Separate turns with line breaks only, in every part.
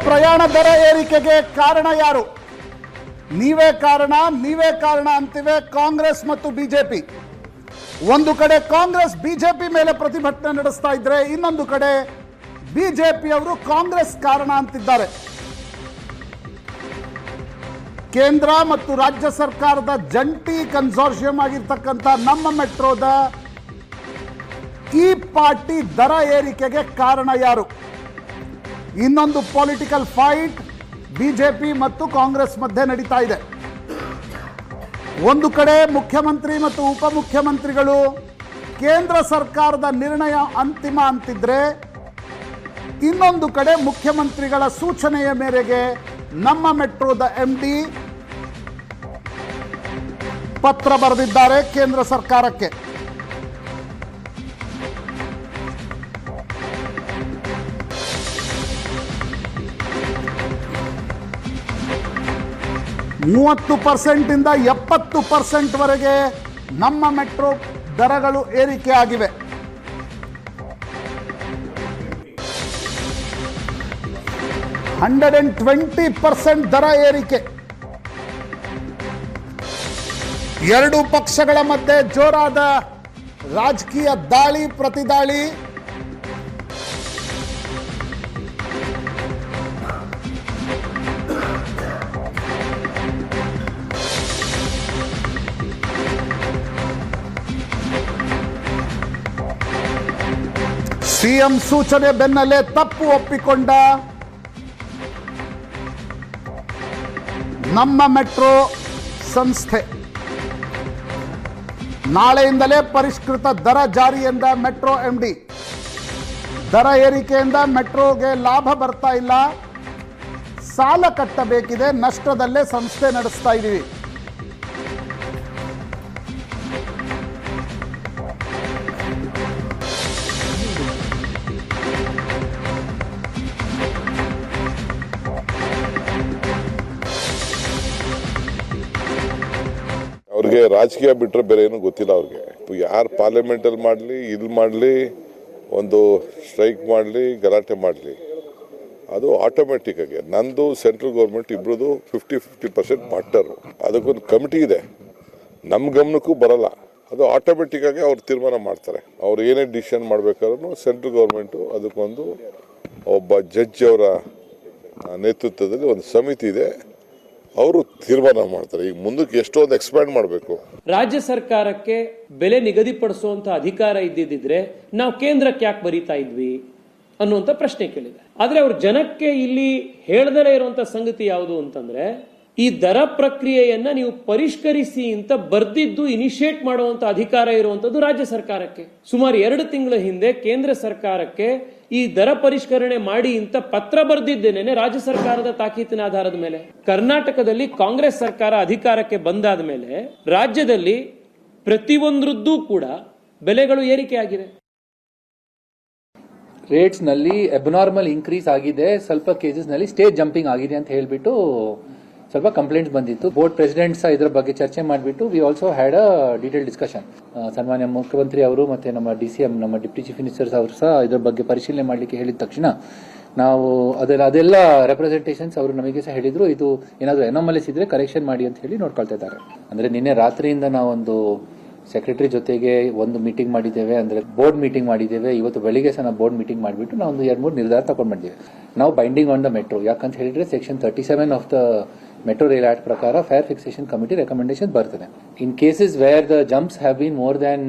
ಪ್ರಯಾಣ ದರ ಏರಿಕೆಗೆ ಕಾರಣ ಯಾರು? ನೀವೇ ಕಾರಣ ಅಂತಿವೆ ಕಾಂಗ್ರೆಸ್ ಮತ್ತು ಬಿಜೆಪಿ. ಒಂದು ಕಡೆ ಕಾಂಗ್ರೆಸ್ ಬಿಜೆಪಿ ಮೇಲೆ ಪ್ರತಿಭಟನೆ ನಡೆಸ್ತಾ ಇದ್ರೆ, ಇನ್ನೊಂದು ಕಡೆ ಬಿಜೆಪಿ ಅವರು ಕಾಂಗ್ರೆಸ್ ಕಾರಣ ಅಂತಿದ್ದಾರೆ. ಕೇಂದ್ರ ಮತ್ತು ರಾಜ್ಯ ಸರ್ಕಾರದ ಜಂಟಿ ಕನ್ಸೋರ್ಷಿಯಂ ಆಗಿರ್ತಕ್ಕಂಥ ನಮ್ಮ ಮೆಟ್ರೋದ ಈ ಪಾರ್ಟಿ ದರ ಏರಿಕೆಗೆ ಕಾರಣ ಯಾರು? ಇನ್ನೊಂದು ಪೊಲಿಟಿಕಲ್ ಫೈಟ್ ಬಿಜೆಪಿ ಮತ್ತು ಕಾಂಗ್ರೆಸ್ ಮಧ್ಯೆ ನಡೀತಾ ಇದೆ. ಒಂದು ಕಡೆ ಮುಖ್ಯಮಂತ್ರಿ ಮತ್ತು ಉಪಮುಖ್ಯಮಂತ್ರಿಗಳು ಕೇಂದ್ರ ಸರ್ಕಾರದ ನಿರ್ಣಯ ಅಂತಿಮ ಅಂತಿದ್ರೆ, ಇನ್ನೊಂದು ಕಡೆ ಮುಖ್ಯಮಂತ್ರಿಗಳ ಸೂಚನೆಯ ಮೇರೆಗೆ ನಮ್ಮ ಮೆಟ್ರೋದ MD ಪತ್ರ ಬರೆದಿದ್ದಾರೆ ಕೇಂದ್ರ ಸರ್ಕಾರಕ್ಕೆ. ಇಂದ 70% ವರೆಗೆ ನಮ್ಮ ಮೆಟ್ರೋ ದರಗಳು ಏರಿಕೆ ಆಗಿವೆ. $120% ದರ ಏರಿಕೆ. ಎರಡು ಪಕ್ಷಗಳ ಮಧ್ಯೆ ಜೋರಾದ ರಾಜಕೀಯ ದಾಳಿ ಪ್ರತಿದಾಳಿ. ಸಿಎಂ ಸೂಚನೆ ಬೆನ್ನಲ್ಲೇ ತಪ್ಪು ಒಪ್ಪಿಕೊಂಡ ನಮ್ಮ ಮೆಟ್ರೋ ಸಂಸ್ಥೆ. ನಾಳೆಯಿಂದಲೇ ಪರಿಷ್ಕೃತ ದರ ಜಾರಿ ಎಂದ ಮೆಟ್ರೋ MD. ದರ ಏರಿಕೆಯಿಂದ ಮೆಟ್ರೋಗೆ ಲಾಭ ಬರ್ತಾ ಇಲ್ಲ, ಸಾಲ ಕಟ್ಟಬೇಕಿದೆ, ನಷ್ಟದಲ್ಲೇ ಸಂಸ್ಥೆ ನಡೆಸ್ತಾ ಇದ್ದೀವಿ.
ಅವ್ರಿಗೆ ರಾಜಕೀಯ ಬಿಟ್ಟರೆ ಬೇರೆ ಏನು ಗೊತ್ತಿಲ್ಲ. ಅವ್ರಿಗೆ ಯಾರು ಪಾರ್ಲಿಮೆಂಟಲ್ಲಿ ಮಾಡಲಿ, ಇಲ್ಲಿ ಮಾಡಲಿ, ಒಂದು ಸ್ಟ್ರೈಕ್ ಮಾಡಲಿ, ಗಲಾಟೆ ಮಾಡಲಿ, ಅದು ಆಟೋಮೆಟಿಕ್ ಆಗಿ ನಂದು ಸೆಂಟ್ರಲ್ ಗೌರ್ಮೆಂಟ್ ಇಬ್ಬರದು 50% ಪಾರ್ಟ್ನರು. ಅದಕ್ಕೊಂದು ಕಮಿಟಿ ಇದೆ, ನಮ್ಮ ಗಮನಕ್ಕೂ ಬರಲ್ಲ. ಅದು ಆಟೋಮೆಟಿಕ್ ಆಗಿ ಅವ್ರು ತೀರ್ಮಾನ ಮಾಡ್ತಾರೆ. ಅವ್ರು ಏನೇ ಡಿಸಿಷನ್ ಮಾಡಬೇಕಾದ್ರೂ ಸೆಂಟ್ರಲ್ ಗೌರ್ಮೆಂಟು ಅದಕ್ಕೊಂದು ಒಬ್ಬ ಜಡ್ಜ್ ಅವರ ನೇತೃತ್ವದಲ್ಲಿ ಒಂದು ಸಮಿತಿ ಇದೆ, ಅವರು ತೀರ್ಮಾನ ಮಾಡ್ತಾರೆ. ಈಗ ಮುಂದಕ್ಕೆ ಎಷ್ಟೊಂದು ಎಕ್ಸ್ಪ್ಯಾಂಡ್ ಮಾಡಬೇಕು.
ರಾಜ್ಯ ಸರ್ಕಾರಕ್ಕೆ ಬೆಲೆ ನಿಗದಿಪಡಿಸುವಂತ ಅಧಿಕಾರ ಇದ್ದಿದ್ರೆ ನಾವು ಕೇಂದ್ರಕ್ಕೆ ಯಾಕೆ ಬರೀತಾ ಇದ್ವಿ ಅನ್ನುವಂತ ಪ್ರಶ್ನೆ ಕೇಳಿದೆ. ಆದ್ರೆ ಅವ್ರ ಜನಕ್ಕೆ ಇಲ್ಲಿ ಹೇಳದಲೇ ಇರುವಂತ ಸಂಗತಿ ಯಾವುದು ಅಂತಂದ್ರೆ, ಈ ದರ ಪ್ರಕ್ರಿಯೆಯನ್ನ ನೀವು ಪರಿಷ್ಕರಿಸಿ ಅಂತ ಬರ್ದಿದ್ದು ಇನಿಷಿಯೇಟ್ ಮಾಡುವಂತ ಅಧಿಕಾರ ಇರುವಂತದ್ದು ರಾಜ್ಯ ಸರ್ಕಾರಕ್ಕೆ. ಸುಮಾರು 2 ತಿಂಗಳ ಹಿಂದೆ ಕೇಂದ್ರ ಸರ್ಕಾರಕ್ಕೆ ಈ ದರ ಪರಿಷ್ಕರಣೆ ಮಾಡಿ ಅಂತ ಪತ್ರ ಬರೆದಿದ್ದೇನೆ ರಾಜ್ಯ ಸರ್ಕಾರದ ತಾಕೀತಿನ ಆಧಾರದ ಮೇಲೆ. ಕರ್ನಾಟಕದಲ್ಲಿ ಕಾಂಗ್ರೆಸ್ ಸರ್ಕಾರ ಅಧಿಕಾರಕ್ಕೆ ಬಂದಾದ ಮೇಲೆ ರಾಜ್ಯದಲ್ಲಿ ಪ್ರತಿಯೊಂದರದ್ದು ಕೂಡ ಬೆಲೆಗಳು ಏರಿಕೆ ಆಗಿದೆ.
ರೇಟ್ಸ್ ನಲ್ಲಿ ಅಬ್ನಾರ್ಮಲ್ ಇನ್ಕ್ರೀಸ್ ಆಗಿದೆ, ಸ್ವಲ್ಪ ಕೇಸಸ್ ನಲ್ಲಿ ಸ್ಟೇಜ್ ಜಂಪಿಂಗ್ ಆಗಿದೆ ಅಂತ ಹೇಳ್ಬಿಟ್ಟು ಸ್ವಲ್ಪ ಕಂಪ್ಲೇಂಟ್ಸ್ ಬಂದಿತ್ತು. ಬೋರ್ಡ್ ಪ್ರೆಸಿಡೆಂಟ್ಸ್ ಇದರ ಬಗ್ಗೆ ಚರ್ಚೆ ಮಾಡಿಬಿಟ್ಟು we also had a detail discussion. ಸನ್ಮಾನ್ಯ ಮುಖ್ಯಮಂತ್ರಿ ಅವರು ಮತ್ತೆ ನಮ್ಮ DCM, ನಮ್ಮ ಡಿಪ್ಟಿ ಚೀಫ್ ಮಿನಿಸ್ಟರ್ಸ್ ಅವರು ಸಹ ಇದರ ಬಗ್ಗೆ ಪರಿಶೀಲನೆ ಮಾಡಲಿಕ್ಕೆ ಹೇಳಿದ ತಕ್ಷಣ ನಾವು ಅದೆಲ್ಲ ರೆಪ್ರೆಸೆಂಟೇಷನ್ಸ್ ಅವರು ನಮಗೆ ಸಹ ಹೇಳಿದ್ರು, ಇದು ಏನಾದರೂ ಅನಾಮಲೀಸ್ ಇದ್ರೆ ಕರೆಕ್ಷನ್ ಮಾಡಿ ಅಂತ ಹೇಳಿ ನೋಡ್ಕೊಳ್ತಾ ಇದ್ದಾರೆ. ಅಂದ್ರೆ ನಿನ್ನೆ ರಾತ್ರಿಯಿಂದ ನಾವೊಂದು ಸೆಕ್ರೆಟರಿ ಜೊತೆಗೆ ಒಂದು ಮೀಟಿಂಗ್ ಮಾಡಿದ್ದೇವೆ, ಅಂದ್ರೆ ಬೋರ್ಡ್ ಮೀಟಿಂಗ್ ಮಾಡಿದ್ದೇವೆ. ಇವತ್ತು ಬೆಳಿಗ್ಗೆ ಸಹ ನಾವು ಬೋರ್ಡ್ ಮೀಟಿಂಗ್ ಮಾಡಿಬಿಟ್ಟು ನಾವು ಒಂದು 2-3 ನಿರ್ಧಾರ ತಗೊಂಡು ಬಂದಿದ್ದೇವೆ. ನಾವು ಬೈಂಡಿಂಗ್ ಆನ್ ದ ಮೆಟ್ರೋ, ಯಾಕಂತ ಹೇಳಿದ್ರೆ section 37 of the metro rail act ಪ್ರಕಾರ ಫೇರ್ ಫಿಕ್ಸೇಷನ್ ಕಮಿಟಿ ರೆಕಮೆಂಡೇಶನ್ ಬರ್ತದೆ. In cases where the jumps have been more than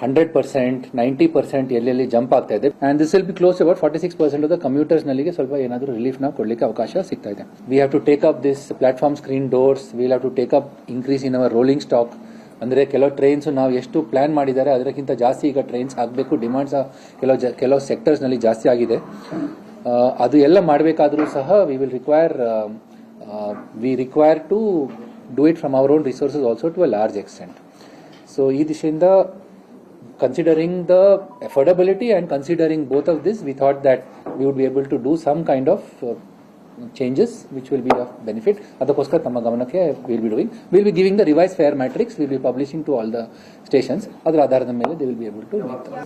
100%, 90% ಎಲ್ಲೆಲ್ಲಿ ಜಂಪ್ ಆಗ್ತಾ ಇದೆ, and this will be close about 46% of the commuters ನಲ್ಲಿಗೆ ಸ್ವಲ್ಪ ಏನಾದರೂ ರಿಲೀಫ್ ನಾವು ಕೊಡ್ಲಿಕ್ಕೆ ಅವಕಾಶ ಸಿಗ್ತಾ ಇದೆ. We have to take up this platform screen doors, we have to take up increase in our rolling stock. ಅಂದ್ರೆ ಕೆಲವು ಟ್ರೈನ್ಸ್ ನಾವು ಎಷ್ಟು ಪ್ಲಾನ್ ಮಾಡಿದ್ದಾರೆ ಅದಕ್ಕಿಂತ ಜಾಸ್ತಿ ಈಗ ಟ್ರೈನ್ಸ್ ಆಗಬೇಕು, ಡಿಮಾಂಡ್ಸ್ ಕೆಲವು ಸೆಕ್ಟರ್ಸ್ ನಲ್ಲಿ ಜಾಸ್ತಿ ಆಗಿದೆ. ಅದು ಎಲ್ಲ ಮಾಡಬೇಕಾದ್ರೂ ಸಹ we require to do it from our own resources also to a large extent. So ಈ ದಿಶೆಯಿಂದ considering the affordability and considering both of this, we thought that we would be able to do some kind of changes which will be of benefit. ಅದಕ್ಕೋಸ್ಕರ ತಮ್ಮ ಗಮನಕ್ಕೆ we'll be giving the revised fare matrix, we'll be publishing to all the stations. ಅದರ ಆಧಾರದ ಮೇಲೆ they will be able to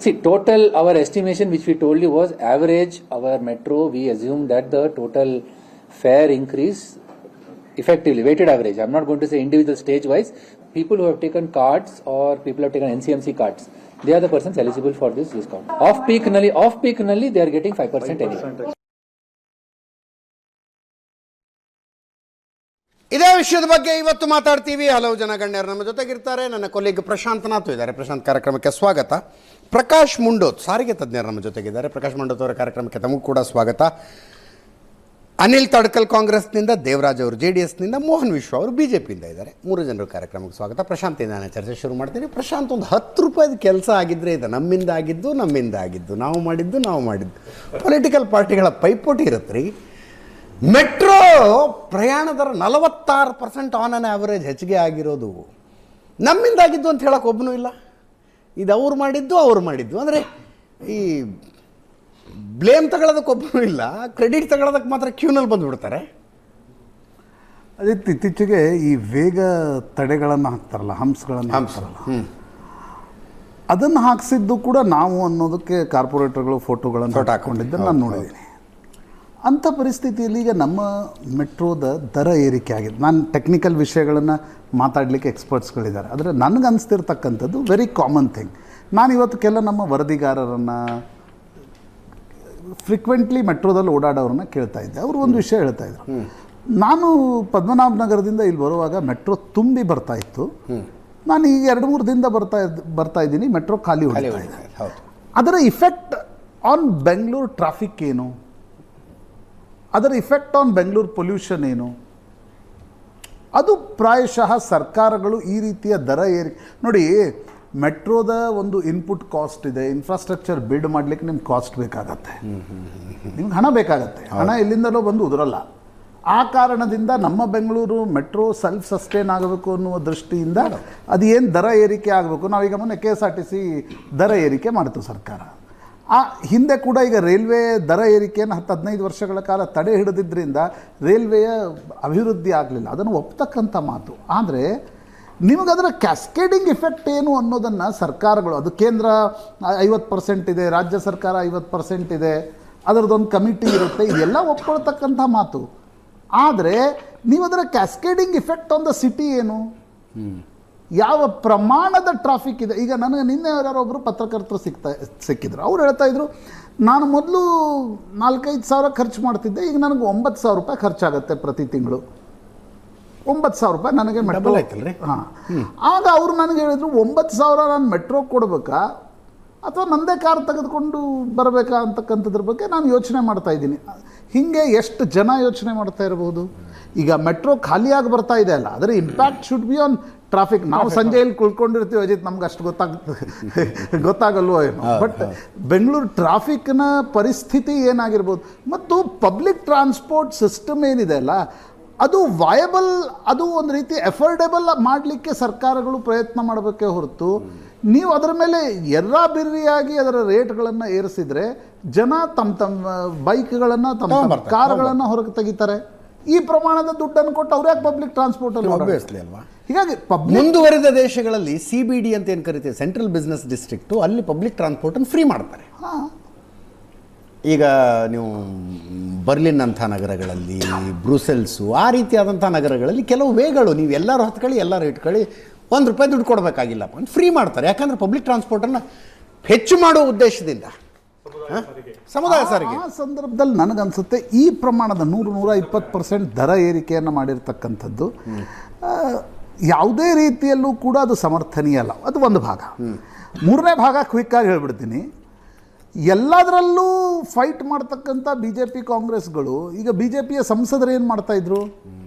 see total. Our estimation which we told you was average our metro, we assume that the total fare increase effectively weighted average, I'm not going to say individual stage wise, people who have taken cards or people who have taken NCMC cards, they are the persons eligible for this discount. Off peak nalli they are getting 5% anyway.
ಇದೇ ವಿಷಯದ ಬಗ್ಗೆ ಇವತ್ತು ಮಾತಾಡ್ತೀವಿ. ಹಲವು ಜನ ಗಣ್ಯರು ನಮ್ಮ ಜೊತೆಗಿರ್ತಾರೆ. ನನ್ನ ಕೊಲ್ಲಿಗ್ ಪ್ರಶಾಂತ್ ನಾಥ್ ಇದ್ದಾರೆ. ಪ್ರಶಾಂತ್, ಕಾರ್ಯಕ್ರಮಕ್ಕೆ ಸ್ವಾಗತ. ಪ್ರಕಾಶ್ ಮುಂಡೋತ್, ಸಾರಿಗೆ ತಜ್ಞರು ನಮ್ಮ ಜೊತೆಗಿದ್ದಾರೆ. ಪ್ರಕಾಶ್ ಮುಂಡೋತ್ ಅವರ ಕಾರ್ಯಕ್ರಮಕ್ಕೆ ತಮಗೂ ಕೂಡ ಸ್ವಾಗತ. ಅನಿಲ್ ತಡ್ಕಲ್ ಕಾಂಗ್ರೆಸ್ನಿಂದ, ದೇವರಾಜ್ ಅವರು JDSನಿಂದ, ಮೋಹನ್ ವಿಶ್ವ ಅವರು BJPಯಿಂದ ಇದ್ದಾರೆ. 3 ಜನರು ಕಾರ್ಯಕ್ರಮಕ್ಕೆ ಸ್ವಾಗತ. ಪ್ರಶಾಂತ್, ನಾನು ಚರ್ಚೆ ಶುರು ಮಾಡ್ತೀನಿ. ಪ್ರಶಾಂತ್, ಒಂದು 10 ರೂಪಾಯಿದ ಕೆಲಸ ಆಗಿದ್ದರೆ ಇದು ನಮ್ಮಿಂದ ಆಗಿದ್ದು, ನಾವು ಮಾಡಿದ್ದು. ಪೊಲಿಟಿಕಲ್ ಪಾರ್ಟಿಗಳ ಪೈಪೋಟಿ ಇರುತ್ತೆ ರೀ. ಮೆಟ್ರೋ ಪ್ರಯಾಣ ದರ 46% ಆನ್ ಆನ್ ಆ್ಯಾವರೇಜ್ ಹೆಚ್ಚಿಗೆ ಆಗಿರೋದು ನಮ್ಮಿಂದಾಗಿದ್ದು ಅಂತ ಹೇಳೋಕೆ ಒಬ್ಬನೂ ಇಲ್ಲ. ಇದು ಅವ್ರು ಮಾಡಿದ್ದು ಅಂದರೆ ಈ ಬ್ಲೇಮ್ ತಗೊಳ್ಳೋದಕ್ಕೆ ಒಬ್ಬನೂ ಇಲ್ಲ, ಕ್ರೆಡಿಟ್ ತಗೊಳ್ಳೋದಕ್ಕೆ ಮಾತ್ರ ಕ್ಯೂನಲ್ಲಿ ಬಂದುಬಿಡ್ತಾರೆ.
ಅದೇ ಇತ್ತೀಚೆಗೆ ಈ ವೇಗ ತಡೆಗಳನ್ನು ಹಾಕ್ತಾರಲ್ಲ, ಹಂಪ್ಸ್ಗಳನ್ನು ಹಾಕ್ತಾರಲ್ಲ, ಅದನ್ನು ಹಾಕ್ಸಿದ್ದು ಕೂಡ ನಾವು ಅನ್ನೋದಕ್ಕೆ ಕಾರ್ಪೊರೇಟರ್ಗಳು ಫೋಟೋಗಳನ್ನು ಹಾಕೊಂಡಿದ್ದನ್ನು ನಾನು ನೋಡಿದ್ದೀನಿ. ಅಂಥ ಪರಿಸ್ಥಿತಿಯಲ್ಲಿ ಈಗ ನಮ್ಮ ಮೆಟ್ರೋದ ದರ ಏರಿಕೆ ಆಗಿದೆ. ನಾನು ಟೆಕ್ನಿಕಲ್ ವಿಷಯಗಳನ್ನು ಮಾತಾಡಲಿಕ್ಕೆ ಎಕ್ಸ್ಪರ್ಟ್ಸ್ಗಳಿದ್ದಾರೆ, ಆದರೆ ನನಗೆ ಅನಿಸ್ತಿರ್ತಕ್ಕಂಥದ್ದು ವೆರಿ ಕಾಮನ್ ಥಿಂಗ್. ನಾನು ಇವತ್ತು ಕೆಲ ನಮ್ಮ ವರದಿಗಾರರನ್ನು, ಫ್ರೀಕ್ವೆಂಟ್ಲಿ ಮೆಟ್ರೋದಲ್ಲಿ ಓಡಾಡೋರನ್ನ ಕೇಳ್ತಾ ಇದ್ದೆ. ಅವರು ಒಂದು ವಿಷಯ ಹೇಳ್ತಾ ಇದ್ರು. ನಾನು ಪದ್ಮನಾಭ ನಗರದಿಂದ ಇಲ್ಲಿ ಬರುವಾಗ ಮೆಟ್ರೋ ತುಂಬಿ ಬರ್ತಾ ಇತ್ತು. ನಾನು ಈಗ 2-3 ದಿನದಿಂದ ಬರ್ತಾ ಇದ್ದೀನಿ, ಮೆಟ್ರೋ ಖಾಲಿ ಹೊಡಿತಾ ಇದೆ. ಅದರ ಇಫೆಕ್ಟ್ ಆನ್ ಬೆಂಗಳೂರು ಟ್ರಾಫಿಕ್ ಏನು, ಅದರ ಇಫೆಕ್ಟ್ ಆನ್ ಬೆಂಗಳೂರು ಪೊಲ್ಯೂಷನ್ ಏನು, ಅದು ಪ್ರಾಯಶಃ ಸರ್ಕಾರಗಳು ಈ ರೀತಿಯ ದರ ಏರಿಕೆ ನೋಡಿ. ಮೆಟ್ರೋದ ಒಂದು ಇನ್ಪುಟ್ ಕಾಸ್ಟ್ ಇದೆ. ಇನ್ಫ್ರಾಸ್ಟ್ರಕ್ಚರ್ ಬಿಲ್ಡ್ ಮಾಡಲಿಕ್ಕೆ ನಿಮ್ಗೆ ಕಾಸ್ಟ್ ಬೇಕಾಗತ್ತೆ, ನಿಮ್ಗೆ ಹಣ ಬೇಕಾಗತ್ತೆ. ಹಣ ಎಲ್ಲಿಂದಲೋ ಬಂದು ಉದುರಲ್ಲ. ಆ ಕಾರಣದಿಂದ ನಮ್ಮ ಬೆಂಗಳೂರು ಮೆಟ್ರೋ ಸೆಲ್ಫ್ ಸಸ್ಟೈನ್ ಆಗಬೇಕು ಅನ್ನುವ ದೃಷ್ಟಿಯಿಂದ ಅದು ಏನು ದರ ಏರಿಕೆ ಆಗಬೇಕು. ನಾವೀಗ ಮೊನ್ನೆ KSRTC ದರ ಏರಿಕೆ ಮಾಡಿತು ಸರ್ಕಾರ. ಆ ಹಿಂದೆ ಕೂಡ ಈಗ ರೈಲ್ವೆ ದರ ಏರಿಕೆಯನ್ನು 10-15 ವರ್ಷಗಳ ಕಾಲ ತಡೆ ಹಿಡಿದಿದ್ದರಿಂದ ರೈಲ್ವೆಯ ಅಭಿವೃದ್ಧಿ ಆಗಲಿಲ್ಲ. ಅದನ್ನು ಒಪ್ತಕ್ಕಂಥ ಮಾತು. ಆದರೆ ನಿಮಗದರ ಕ್ಯಾಸ್ಕೇಡಿಂಗ್ ಇಫೆಕ್ಟ್ ಏನು ಅನ್ನೋದನ್ನು ಸರ್ಕಾರಗಳು, ಅದು ಕೇಂದ್ರ 50% ಇದೆ, ರಾಜ್ಯ ಸರ್ಕಾರ 50% ಇದೆ, ಅದರದ್ದೊಂದು ಕಮಿಟಿ ಇರುತ್ತೆ, ಇದೆಲ್ಲ ಒಪ್ಕೊಳ್ತಕ್ಕಂಥ ಮಾತು. ಆದರೆ ನೀವು ಅದರ cascading effect on the city ಏನು, ಯಾವ ಪ್ರಮಾಣದ ಟ್ರಾಫಿಕ್ ಇದೆ. ಈಗ ನನಗೆ ನಿನ್ನೆ ಯಾರೊಬ್ಬರು ಪತ್ರಕರ್ತರು ಸಿಕ್ಕಿದ್ರು. ಅವ್ರು ಹೇಳ್ತಾ ಇದ್ರು, ನಾನು ಮೊದಲು 4-5 ಸಾವಿರ ಖರ್ಚು ಮಾಡ್ತಿದ್ದೆ, ಈಗ ನನಗೆ 9,000 ರೂಪಾಯಿ ಖರ್ಚಾಗುತ್ತೆ ಪ್ರತಿ ತಿಂಗಳು. 9,000 ರೂಪಾಯಿ ನನಗೆ ಮೆಟ್ರೋ ಆಯ್ತಲ್ರಿ. ಹಾಂ, ಆಗ ಅವರು ನನಗೆ ಹೇಳಿದ್ರು, 9,000 ನಾನು ಮೆಟ್ರೋ ಕೊಡಬೇಕಾ ಅಥವಾ ನನ್ನದೇ ಕಾರ್ ತೆಗೆದುಕೊಂಡು ಬರಬೇಕಾ ಅಂತಕ್ಕಂಥದ್ರ ಬಗ್ಗೆ ನಾನು ಯೋಚನೆ ಮಾಡ್ತಾ ಇದ್ದೀನಿ. ಹೀಗೆ ಎಷ್ಟು ಜನ ಯೋಚನೆ ಮಾಡ್ತಾ ಇರಬಹುದು. ಈಗ ಮೆಟ್ರೋ ಖಾಲಿಯಾಗಿ ಬರ್ತಾ ಇದೆ ಅಲ್ಲ, ಅದರ impact should be on traffic. ನಾವು ಸಂಜೆಯಲ್ಲಿ ಕುಳ್ಕೊಂಡಿರ್ತೀವಿ ಅಜಿತ್, ನಮ್ಗೆ ಅಷ್ಟು ಗೊತ್ತಾಗಲ್ವೋ ಏನೋ. ಬಟ್ ಬೆಂಗಳೂರು ಟ್ರಾಫಿಕ್ನ ಪರಿಸ್ಥಿತಿ ಏನಾಗಿರ್ಬೋದು, ಮತ್ತು ಪಬ್ಲಿಕ್ ಟ್ರಾನ್ಸ್ಪೋರ್ಟ್ ಸಿಸ್ಟಮ್ ಏನಿದೆ ಅಲ್ಲ, ಅದು ವಯಬಲ್, ಅದು ಒಂದು ರೀತಿ ಎಫೋರ್ಡೆಬಲ್ ಮಾಡಲಿಕ್ಕೆ ಸರ್ಕಾರಗಳು ಪ್ರಯತ್ನ ಮಾಡಬೇಕೇ ಹೊರತು ನೀವು ಅದರ ಮೇಲೆ ಎರ್ರಾಬಿರ್ರಿಯಾಗಿ ಅದರ ರೇಟ್ಗಳನ್ನು ಏರಿಸಿದರೆ ಜನ ತಮ್ಮ ಬೈಕ್ಗಳನ್ನು, ತಮ್ಮ ಕಾರುಗಳನ್ನು ಹೊರಗೆ ತೆಗಿತಾರೆ. ಈ ಪ್ರಮಾಣದ ದುಡ್ಡನ್ನು ಕೊಟ್ಟು ಅವ್ರು ಯಾಕೆ ಪಬ್ಲಿಕ್ ಟ್ರಾನ್ಸ್ಪೋರ್ಟಲ್ಲಿ
ಆಬ್ವಿಯಸ್ಲಿ ಅಲ್ವಾ.
ಹೀಗಾಗಿ
ಮುಂದುವರಿದ ದೇಶಗಳಲ್ಲಿ CBD ಅಂತ ಏನು ಕರಿತೀವಿ, ಸೆಂಟ್ರಲ್ ಬಿಸ್ನೆಸ್ ಡಿಸ್ಟ್ರಿಕ್ಟು, ಅಲ್ಲಿ ಪಬ್ಲಿಕ್ ಟ್ರಾನ್ಸ್ಪೋರ್ಟನ್ನು ಫ್ರೀ ಮಾಡ್ತಾರೆ. ಈಗ ನೀವು ಬರ್ಲಿನ್ ಅಂಥ ನಗರಗಳಲ್ಲಿ, ಬ್ರುಸೆಲ್ಸು, ಆ ರೀತಿಯಾದಂಥ ನಗರಗಳಲ್ಲಿ ಕೆಲವು ವೇಗಳು ನೀವು ಎಲ್ಲರೂ ಹತ್ಕೊಳ್ಳಿ, ಎಲ್ಲರೂ ಇಟ್ಕೊಳ್ಳಿ, ₹1 ದುಡ್ಡು ಕೊಡಬೇಕಾಗಿಲ್ಲಪ್ಪ ಅಂತ ಫ್ರೀ ಮಾಡ್ತಾರೆ. ಯಾಕಂದರೆ ಪಬ್ಲಿಕ್ ಟ್ರಾನ್ಸ್ಪೋರ್ಟನ್ನು ಹೆಚ್ಚು ಮಾಡುವ ಉದ್ದೇಶದಿಂದ, ಸಮುದಾಯ ಸಾರಿಗೆ.
ಆ ಸಂದರ್ಭದಲ್ಲಿ ನನಗನ್ಸುತ್ತೆ ಈ ಪ್ರಮಾಣದ 100-120% ದರ ಏರಿಕೆಯನ್ನು ಮಾಡಿರ್ತಕ್ಕಂಥದ್ದು ಯಾವುದೇ ರೀತಿಯಲ್ಲೂ ಕೂಡ ಅದು ಸಮರ್ಥನೀಯ ಅಲ್ಲ. ಅದು ಒಂದು ಭಾಗ. 3ನೇ ಭಾಗ ಕ್ವಿಕ್ಕಾಗಿ ಹೇಳ್ಬಿಡ್ತೀನಿ. ಎಲ್ಲದರಲ್ಲೂ ಫೈಟ್ ಮಾಡ್ತಕ್ಕಂಥ BJP ಕಾಂಗ್ರೆಸ್ಗಳು, ಈಗ BJPಯ ಸಂಸದರು ಏನು ಮಾಡ್ತಾಯಿದ್ರು,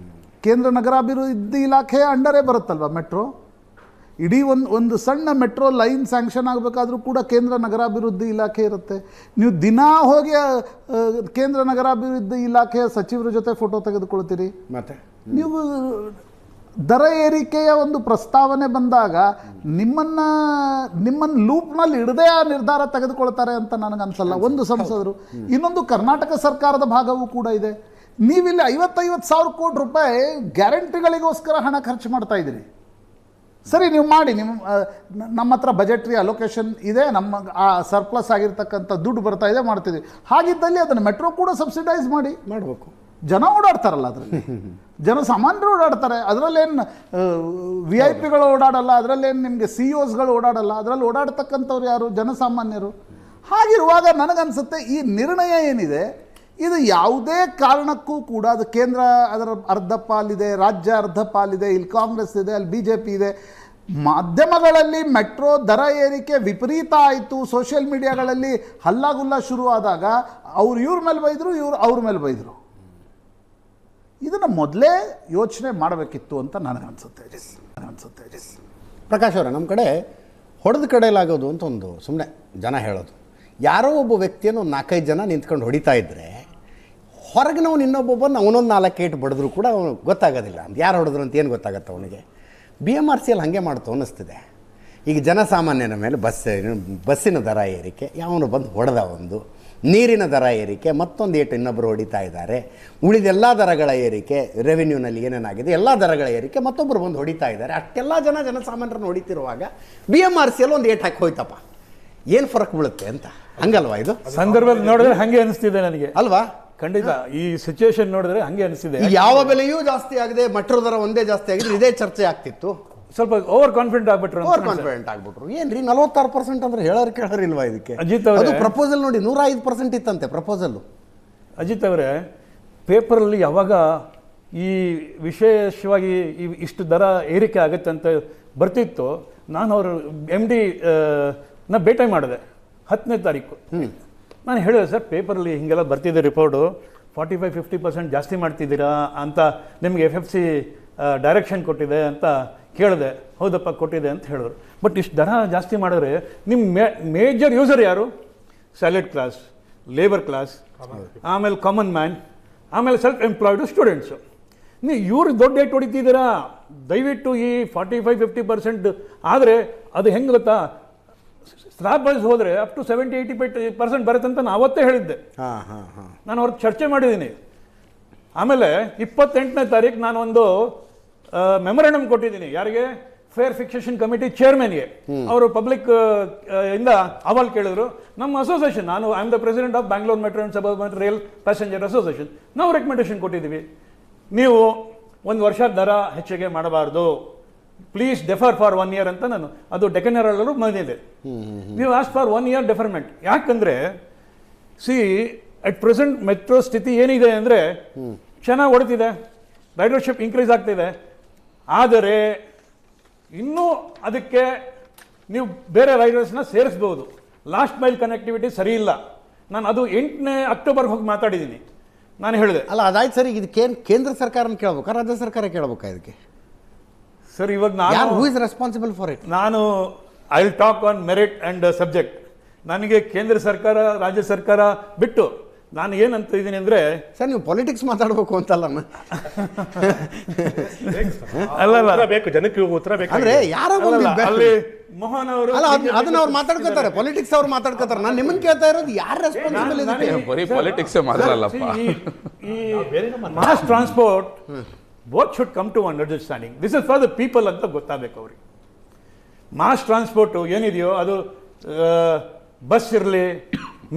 ಕೇಂದ್ರ ನಗರಾಭಿವೃದ್ಧಿ ಇಲಾಖೆಯ ಅಂಡರೇ ಬರುತ್ತಲ್ವ ಮೆಟ್ರೋ. ಇಡೀ ಒಂದು ಸಣ್ಣ ಮೆಟ್ರೋ ಲೈನ್ ಸ್ಯಾಂಕ್ಷನ್ ಆಗಬೇಕಾದ್ರೂ ಕೂಡ ಕೇಂದ್ರ ನಗರಾಭಿವೃದ್ಧಿ ಇಲಾಖೆ ಇರುತ್ತೆ. ನೀವು ದಿನಾ ಹೋಗಿ ಕೇಂದ್ರ ನಗರಾಭಿವೃದ್ಧಿ ಇಲಾಖೆಯ ಸಚಿವರ ಜೊತೆ ಫೋಟೋ ತೆಗೆದುಕೊಳ್ತೀರಿ.
ಮತ್ತೆ
ನೀವು ದರ ಏರಿಕೆಯ ಒಂದು ಪ್ರಸ್ತಾವನೆ ಬಂದಾಗ ನಿಮ್ಮನ್ನು ಲೂಪ್ನಲ್ಲಿ ಇಡದೇ ಆ ನಿರ್ಧಾರ ತೆಗೆದುಕೊಳ್ತಾರೆ ಅಂತ ನನಗನ್ಸಲ್ಲ ಒಂದು ಸಂಸದರು. ಇನ್ನೊಂದು, ಕರ್ನಾಟಕ ಸರ್ಕಾರದ ಭಾಗವೂ ಕೂಡ ಇದೆ. ನೀವಿಲ್ಲಿ 50,000 ಕೋಟಿ ರೂಪಾಯಿ ಗ್ಯಾರಂಟಿಗಳಿಗೋಸ್ಕರ ಹಣ ಖರ್ಚು ಮಾಡ್ತಾ ಇದ್ದೀರಿ. ಸರಿ, ನೀವು ಮಾಡಿ, ನಮ್ಮ ಹತ್ರ ಬಜೆಟ್ರಿ ಅಲೋಕೇಶನ್ ಇದೆ, ನಮ್ಮ ಆ ಸರ್ಪ್ಲಸ್ ಆಗಿರ್ತಕ್ಕಂಥ ದುಡ್ಡು ಬರ್ತಾ ಇದೆ, ಮಾಡ್ತಿದ್ದೀವಿ. ಹಾಗಿದ್ದಲ್ಲಿ ಅದನ್ನು ಮೆಟ್ರೋ ಕೂಡ ಸಬ್ಸಿಡೈಸ್
ಮಾಡಬೇಕು.
ಜನ ಓಡಾಡ್ತಾರಲ್ಲ, ಅದರಲ್ಲಿ ಜನಸಾಮಾನ್ಯರು ಓಡಾಡ್ತಾರೆ. ಅದರಲ್ಲೇನು VIP ಗಳು ಓಡಾಡಲ್ಲ, ಅದರಲ್ಲೇನು ನಿಮಗೆ CEOsಗಳು ಓಡಾಡಲ್ಲ, ಅದರಲ್ಲಿ ಓಡಾಡ್ತಕ್ಕಂಥವ್ರು ಯಾರು? ಜನಸಾಮಾನ್ಯರು. ಹಾಗಿರುವಾಗ ನನಗನ್ಸುತ್ತೆ ಈ ನಿರ್ಣಯ ಏನಿದೆ ಇದು ಯಾವುದೇ ಕಾರಣಕ್ಕೂ ಕೂಡ, ಅದು ಕೇಂದ್ರ ಅದರ ಅರ್ಧ ಪಾಲಿದೆ, ರಾಜ್ಯ ಅರ್ಧ ಪಾಲಿದೆ, ಇಲ್ಲಿ ಕಾಂಗ್ರೆಸ್ ಇದೆ, ಅಲ್ಲಿ BJP ಇದೆ. ಮಾಧ್ಯಮಗಳಲ್ಲಿ ಮೆಟ್ರೋ ದರ ಏರಿಕೆ ವಿಪರೀತ ಆಯಿತು, ಸೋಷಿಯಲ್ ಮೀಡಿಯಾಗಳಲ್ಲಿ ಹಲ್ಲಾಗುಲ್ಲ ಶುರು ಆದಾಗ ಇವ್ರ ಮೇಲೆ ಬೈದರು, ಇವ್ರು ಅವ್ರ ಮೇಲೆ ಬೈದರು. ಇದನ್ನು ಮೊದಲೇ ಯೋಚನೆ ಮಾಡಬೇಕಿತ್ತು ಅಂತ ನನಗನ್ಸುತ್ತೆ.
ಪ್ರಕಾಶ್ ಅವರೇ, ನಮ್ಮ ಕಡೆ ಹೊಡೆದ ಕಡೆಯಲ್ಲಾಗೋದು ಅಂತ ಒಂದು ಸುಮ್ಮನೆ ಜನ ಹೇಳೋದು. ಯಾರೋ ಒಬ್ಬ ವ್ಯಕ್ತಿಯನ್ನು ಒಂದು 4-5 ಜನ ನಿಂತ್ಕೊಂಡು ಹೊಡಿತಾ ಇದ್ದರೆ ಹೊರಗಿನವನು ಇನ್ನೊಬ್ಬೊಬ್ಬನ ಅವನೊಂದು 4 ಏಟು ಬಡಿದ್ರು ಕೂಡ ಅವನು ಗೊತ್ತಾಗೋದಿಲ್ಲ. ಅಂತ ಯಾರು ಹೊಡೆದ್ರು ಅಂತ ಏನು ಗೊತ್ತಾಗತ್ತೆ ಅವನಿಗೆ? BMRCL ಹಾಗೆ ಮಾಡ್ತು ಅನ್ನಿಸ್ತಿದೆ. ಈಗ ಜನಸಾಮಾನ್ಯನ ಮೇಲೆ ಬಸ್ಸಿನ ದರ ಏರಿಕೆ, ಯಾವನು ಬಂದು ಹೊಡೆದ, ಒಂದು ನೀರಿನ ದರ ಏರಿಕೆ, ಮತ್ತೊಂದು ಏಟು ಇನ್ನೊಬ್ಬರು ಹೊಡಿತಾ ಇದ್ದಾರೆ. ಉಳಿದೆಲ್ಲ ದರಗಳ ಏರಿಕೆ, ರೆವಿನ್ಯೂನಲ್ಲಿ ಏನೇನಾಗಿದೆ ಎಲ್ಲ ದರಗಳ ಏರಿಕೆ ಮತ್ತೊಬ್ಬರು ಬಂದು ಹೊಡಿತಾ ಇದ್ದಾರೆ. ಅಷ್ಟೆಲ್ಲ ಜನಸಾಮಾನ್ಯರನ್ನು ಹೊಡಿತಿರುವಾಗ BMRCL ಒಂದು ಏಟು ಹಾಕಿ ಹೋಯ್ತಪ್ಪ, ಏನು ಫರಕ್ ಬೀಳುತ್ತೆ ಅಂತ. ಹಂಗಲ್ವಾ ಇದು
ಸಂದರ್ಭದಲ್ಲಿ ನೋಡಿದ್ರೆ ಹಂಗೆ ಅನಿಸ್ತಿದೆ ನನಗೆ,
ಅಲ್ವಾ?
ಖಂಡಿತ ಈ ಸಿಚುವೇಶನ್ ನೋಡಿದ್ರೆ ಹಂಗೆ ಅನಿಸ್ತಿದೆ.
ಯಾವ ಬೆಲೆಯೂ ಜಾಸ್ತಿ ಆಗಿದೆ, ಮೆಟ್ರೋ ದರ ಒಂದೇ ಜಾಸ್ತಿ ಆಗಿದೆ, ಇದೇ ಚರ್ಚೆ ಆಗ್ತಿತ್ತು.
ಸ್ವಲ್ಪ ಓವರ್ ಕಾನ್ಫಿಡೆಂಟ್ ಆಗ್ಬಿಟ್ರು.
ಏನ್ರಿ 46% ಅಂದ್ರೆ ಕೇಳೋರಿಲ್ವಾ ಇದಕ್ಕೆ?
ಅಜಿತ್ ಅವರೇ,
ಪ್ರಪೋಸಲ್ ನೋಡಿ 105% ಇತ್ತಂತೆ ಪ್ರಪೋಸಲ್.
ಅಜಿತ್ ಅವರೇ, ಪೇಪರಲ್ಲಿ ಯಾವಾಗ ಈ ವಿಶೇಷವಾಗಿ ಇಷ್ಟು ದರ ಏರಿಕೆ ಆಗುತ್ತೆ ಅಂತ ಬರ್ತಿತ್ತು, ನಾನು ಅವರು MD ನ ಭೇಟಿ ಮಾಡಿದೆ 10ನೇ ತಾರೀಕು. ನಾನು ಹೇಳಿದೆ, ಸರ್ ಪೇಪರಲ್ಲಿ ಹಿಂಗೆಲ್ಲ ಬರ್ತಿದೆ ರಿಪೋರ್ಟು, 45-50% ಜಾಸ್ತಿ ಮಾಡ್ತಿದ್ದೀರಾ ಅಂತ ನಿಮಗೆ FFC ಡೈರೆಕ್ಷನ್ ಕೊಟ್ಟಿದೆ ಅಂತ ಕೇಳಿದೆ. ಹೌದಪ್ಪ ಕೊಟ್ಟಿದೆ ಅಂತ ಹೇಳಿದ್ರು. ಬಟ್ ಇಷ್ಟು ದರ ಜಾಸ್ತಿ ಮಾಡಿದ್ರೆ ನಿಮ್ಮ ಮೇಜರ್ ಯೂಸರ್ ಯಾರು? ಸ್ಯಾಲರಿಡ್ ಕ್ಲಾಸ್, ಲೇಬರ್ ಕ್ಲಾಸ್, ಆಮೇಲೆ ಕಾಮನ್ ಮ್ಯಾನ್, ಆಮೇಲೆ ಸೆಲ್ಫ್ ಎಂಪ್ಲಾಯ್ಡು ಸ್ಟೂಡೆಂಟ್ಸು. ನೀವು ಇವ್ರಿಗೆ ದೊಡ್ಡ ಏಟ್ ಹೊಡಿತಿದ್ದೀರಾ. ದಯವಿಟ್ಟು ಈ 45-50% ಆದರೆ ಅದು ಹೆಂಗೆ ಗೊತ್ತಾ, ಸ್ಲಾಬ್ ವೈಸ್ ಹೋದರೆ ಅಪ್ ಟು 70-80% ಬರುತ್ತೆ ಅಂತ ನಾನು ಅವತ್ತೇ ಹೇಳಿದ್ದೆ. ನಾನು ಅವ್ರಿಗೆ ಚರ್ಚೆ ಮಾಡಿದ್ದೀನಿ. ಆಮೇಲೆ 28ನೇ ತಾರೀಕು ನಾನು ಒಂದು ಮೆಮೊರಂಡಮ್ ಕೊಟ್ಟಿದ್ದೀನಿ. ಯಾರಿಗೆ? ಫೇರ್ ಫಿಕ್ಸೇಷನ್ ಕಮಿಟಿ ಚೇರ್ಮನ್ಗೆ. ಅವರು ಪಬ್ಲಿಕ್ ಇಂದ ಅಹವಾಲು ಕೇಳಿದ್ರು. ನಮ್ಮ ಅಸೋಸಿಯೇಷನ್, ನಾನು I am the president of Bangalore metro and suburban rail passenger association, ನಾವು ರೆಕಮೆಂಡೇಶನ್ ಕೊಟ್ಟಿದ್ದೀವಿ. ನೀವು 1 ವರ್ಷ ದರ ಹೆಚ್ಚಿಗೆ ಮಾಡಬಾರ್ದು, ಪ್ಲೀಸ್ ಡೆಫರ್ ಫಾರ್ 1 year ಅಂತ. ನಾನು ಅದು ಡೆಕ್ಕನ್ ಹೆರಾಲ್ಡಲ್ಲೂ ಬಂದಿದೆ. ನೀವು ಆಸ್ಕ್ ಫಾರ್ 1 year ಡೆಫರ್ಮೆಂಟ್. ಯಾಕಂದರೆ ಅಟ್ ಪ್ರೆಸೆಂಟ್ ಮೆಟ್ರೋ ಸ್ಥಿತಿ ಏನಿದೆ ಅಂದರೆ ಚೆನ್ನಾಗಿ ಓಡ್ತಿದೆ, ರೈಡರ್ಶಿಪ್ ಇನ್ಕ್ರೀಸ್ ಆಗ್ತಿದೆ. ಆದರೆ ಇನ್ನೂ ಅದಕ್ಕೆ ನೀವು ಬೇರೆ ರೈಡರ್ಸ್ನ ಸೇರಿಸ್ಬೋದು. ಲಾಸ್ಟ್ ಮೈಲ್ ಕನೆಕ್ಟಿವಿಟಿ ಸರಿ ಇಲ್ಲ. ನಾನು ಅದು 8ನೇ ಅಕ್ಟೋಬರ್ಗೆ ಹೋಗಿ ಮಾತಾಡಿದ್ದೀನಿ. ನಾನು ಹೇಳಿದೆ,
ಅಲ್ಲ ಅದಾಯ್ತು ಸರಿ, ಇದಕ್ಕೇನು ಕೇಂದ್ರ ಸರ್ಕಾರನ ಕೇಳ್ಬೇಕಾ, ರಾಜ್ಯ ಸರ್ಕಾರ ಕೇಳ್ಬೇಕಾ ಇದಕ್ಕೆ?
ಸರ್ ಇವಾಗ ನಾನು
who is responsible for it?
ನಾನು I will talk on merit and subject. ನನಗೆ ಕೇಂದ್ರ ಸರ್ಕಾರ ರಾಜ್ಯ ಸರ್ಕಾರ ಬಿಟ್ಟು ನಾನು ಏನಂತ ಇದ್ದೀನಿ ಅಂದರೆ,
ಸರ್ ನೀವು ಪಾಲಿಟಿಕ್ಸ್ ಮಾತಾಡಬೇಕು ಅಂತಲ್ಲ,
ಅಲ್ಲ
ಬೇಕು ಜನಕ್ಕೆ ಉತ್ತರ ಬೇಕು
ಅಂದ್ರೆ ಯಾರೋ
ಅಲ್ಲಿ ಮೋಹನ್ ಅವರು
ಅದನ್ನ ಅವ್ರು ಮಾತಾಡ್ಕೋತಾರೆ, ಪಾಲಿಟಿಕ್ಸ್ ಅವ್ರು ಮಾತಾಡ್ಕೋತಾರೆ. ನಾನು ನಿಮ್ಮನ್ನ ಕೇಳ್ತಾ ಇರೋದು ಯಾರು ರೆಸ್ಪಾನ್ಸಿಬಲ್ ಇದಕ್ಕೆ?
ಬರೀ ಪಾಲಿಟಿಕ್ಸ್ ಮಾತಾಡಲ್ಲಪ್ಪ.
ಈ mass transport both should come to understanding. This is for the people ಅಂತ ಗೊತ್ತಾಗಬೇಕು ಅವ್ರಿಗೆ. ಮಾಸ್ ಟ್ರಾನ್ಸ್ಪೋರ್ಟು ಏನಿದೆಯೋ ಅದು ಬಸ್ ಇರಲಿ,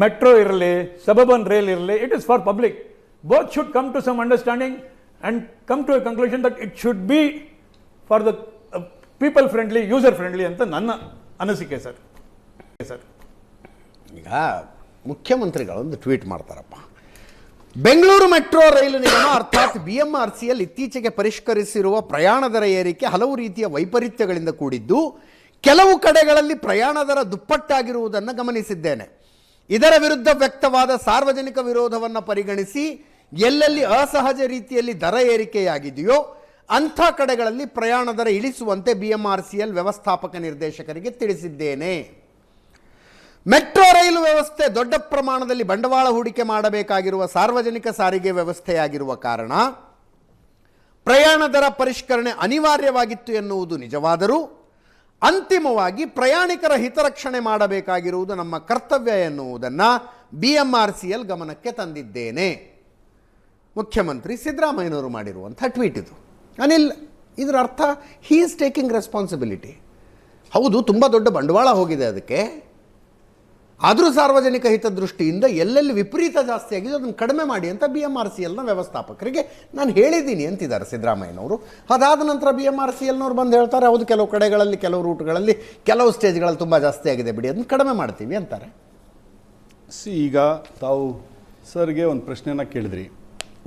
ಮೆಟ್ರೋ ಇರಲಿ, ಸಬರ್ಬನ್ ರೈಲ್ ಇರಲಿ, it is for public. Both should come to some understanding and come to a conclusion that it should be for the people friendly, user friendly ಅಂತ ನನ್ನ ಅನಿಸಿಕೆ sir.
ಈಗ ಮುಖ್ಯಮಂತ್ರಿಗಳು ಒಂದು ಟ್ವೀಟ್ ಮಾಡ್ತಾರಪ್ಪ, ಬೆಂಗಳೂರು ಮೆಟ್ರೋ ರೈಲು ನಿಗಮ ಅರ್ಥಾತ್ BMRCL ಇತ್ತೀಚೆಗೆ ಪರಿಷ್ಕರಿಸಿರುವ ಪ್ರಯಾಣ ದರ ಏರಿಕೆ ಹಲವು ರೀತಿಯ ವೈಪರೀತ್ಯಗಳಿಂದ ಕೂಡಿದ್ದು, ಕೆಲವು ಕಡೆಗಳಲ್ಲಿ ಪ್ರಯಾಣ ದರ ದುಪ್ಪಟ್ಟಾಗಿರುವುದನ್ನು ಗಮನಿಸಿದ್ದೇನೆ. ಇದರ ವಿರುದ್ಧ ವ್ಯಕ್ತವಾದ ಸಾರ್ವಜನಿಕ ವಿರೋಧವನ್ನು ಪರಿಗಣಿಸಿ ಎಲ್ಲೆಲ್ಲಿ ಅಸಹಜ ರೀತಿಯಲ್ಲಿ ದರ ಏರಿಕೆಯಾಗಿದೆಯೋ ಅಂಥ ಕಡೆಗಳಲ್ಲಿ ಪ್ರಯಾಣ ದರ ಇಳಿಸುವಂತೆ BMRCL ವ್ಯವಸ್ಥಾಪಕ ನಿರ್ದೇಶಕರಿಗೆ ತಿಳಿಸಿದ್ದೇನೆ. ಮೆಟ್ರೋ ರೈಲು ವ್ಯವಸ್ಥೆ ದೊಡ್ಡ ಪ್ರಮಾಣದಲ್ಲಿ ಬಂಡವಾಳ ಹೂಡಿಕೆ ಮಾಡಬೇಕಾಗಿರುವ ಸಾರ್ವಜನಿಕ ಸಾರಿಗೆ ವ್ಯವಸ್ಥೆಯಾಗಿರುವ ಕಾರಣ ಪ್ರಯಾಣ ದರ ಪರಿಷ್ಕರಣೆ ಅನಿವಾರ್ಯವಾಗಿತ್ತು ಎನ್ನುವುದು ನಿಜವಾದರೂ ಅಂತಿಮವಾಗಿ ಪ್ರಯಾಣಿಕರ ಹಿತರಕ್ಷಣೆ ಮಾಡಬೇಕಾಗಿರುವುದು ನಮ್ಮ ಕರ್ತವ್ಯ ಎನ್ನುವುದನ್ನು BMRCL ಗಮನಕ್ಕೆ ತಂದಿದ್ದೇನೆ. ಮುಖ್ಯಮಂತ್ರಿ ಸಿದ್ದರಾಮಯ್ಯನವರು ಮಾಡಿರುವಂಥ ಟ್ವೀಟ್ ಇದು. ಅನಿಲ್, ಇದರ ಅರ್ಥ ಹೀ ಈಸ್ ಟೇಕಿಂಗ್ ರೆಸ್ಪಾನ್ಸಿಬಿಲಿಟಿ. ಹೌದು, ತುಂಬ ದೊಡ್ಡ ಬಂಡವಾಳ ಹೋಗಿದೆ ಅದಕ್ಕೆ, ಆದರೂ ಸಾರ್ವಜನಿಕ ಹಿತದೃಷ್ಟಿಯಿಂದ ಎಲ್ಲೆಲ್ಲಿ ವಿಪರೀತ ಜಾಸ್ತಿ ಆಗಿದೆ ಅದನ್ನು ಕಡಿಮೆ ಮಾಡಿ ಅಂತ BMRCLನ ವ್ಯವಸ್ಥಾಪಕರಿಗೆ ನಾನು ಹೇಳಿದ್ದೀನಿ ಅಂತಿದ್ದಾರೆ ಸಿದ್ದರಾಮಯ್ಯನವರು. ಅದಾದ ನಂತರ BMRCLನವ್ರು ಬಂದು ಹೇಳ್ತಾರೆ, ಹೌದು ಕೆಲವು ಕಡೆಗಳಲ್ಲಿ, ಕೆಲವು ರೂಟ್ಗಳಲ್ಲಿ, ಕೆಲವು ಸ್ಟೇಜ್ಗಳಲ್ಲಿ ತುಂಬ ಜಾಸ್ತಿ ಆಗಿದೆ ಬಿಡಿ, ಅದನ್ನು ಕಡಿಮೆ ಮಾಡ್ತೀವಿ ಅಂತಾರೆ.
ಈಗ ತಾವು ಸರ್ಗೆ ಒಂದು ಪ್ರಶ್ನೆನ ಕೇಳಿದ್ರಿ,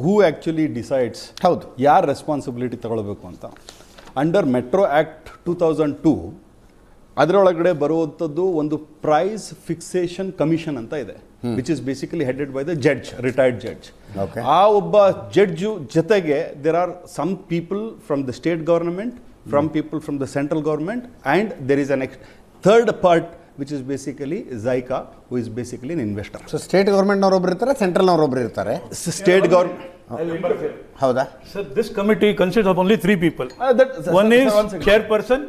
ಹೂ ಆ್ಯಕ್ಚುಲಿ ಡಿಸೈಡ್ಸ್,
ಹೌದು,
ಯಾರು ರೆಸ್ಪಾನ್ಸಿಬಿಲಿಟಿ ತಗೊಳ್ಬೇಕು ಅಂತ. ಅಂಡರ್ ಮೆಟ್ರೋ ಆ್ಯಕ್ಟ್ 2002 ಅದರೊಳಗಡೆ ಬರುವಂಥದ್ದು ಒಂದು ಪ್ರೈಸ್ ಫಿಕ್ಸೇಷನ್ ಕಮಿಷನ್ ಅಂತ ಇದೆ, which is basically headed by the judge, retired judge. ಆ ಒಬ್ಬ ಜಡ್ಜು ಜೊತೆಗೆ there are some people from the state government, from people from the central government, and there is an third part which is basically Zyka, who is basically an investor.
So state ಗೌರ್ಮೆಂಟ್ನವರೊಬ್ಬರು ಇರ್ತಾರೆ, ಸೆಂಟ್ರಲ್ನವರೊಬ್ಬರು ಇರ್ತಾರೆ.
State government.
ಹೌದಾ
Sir, this committee consists of only 3 people. One is chairperson,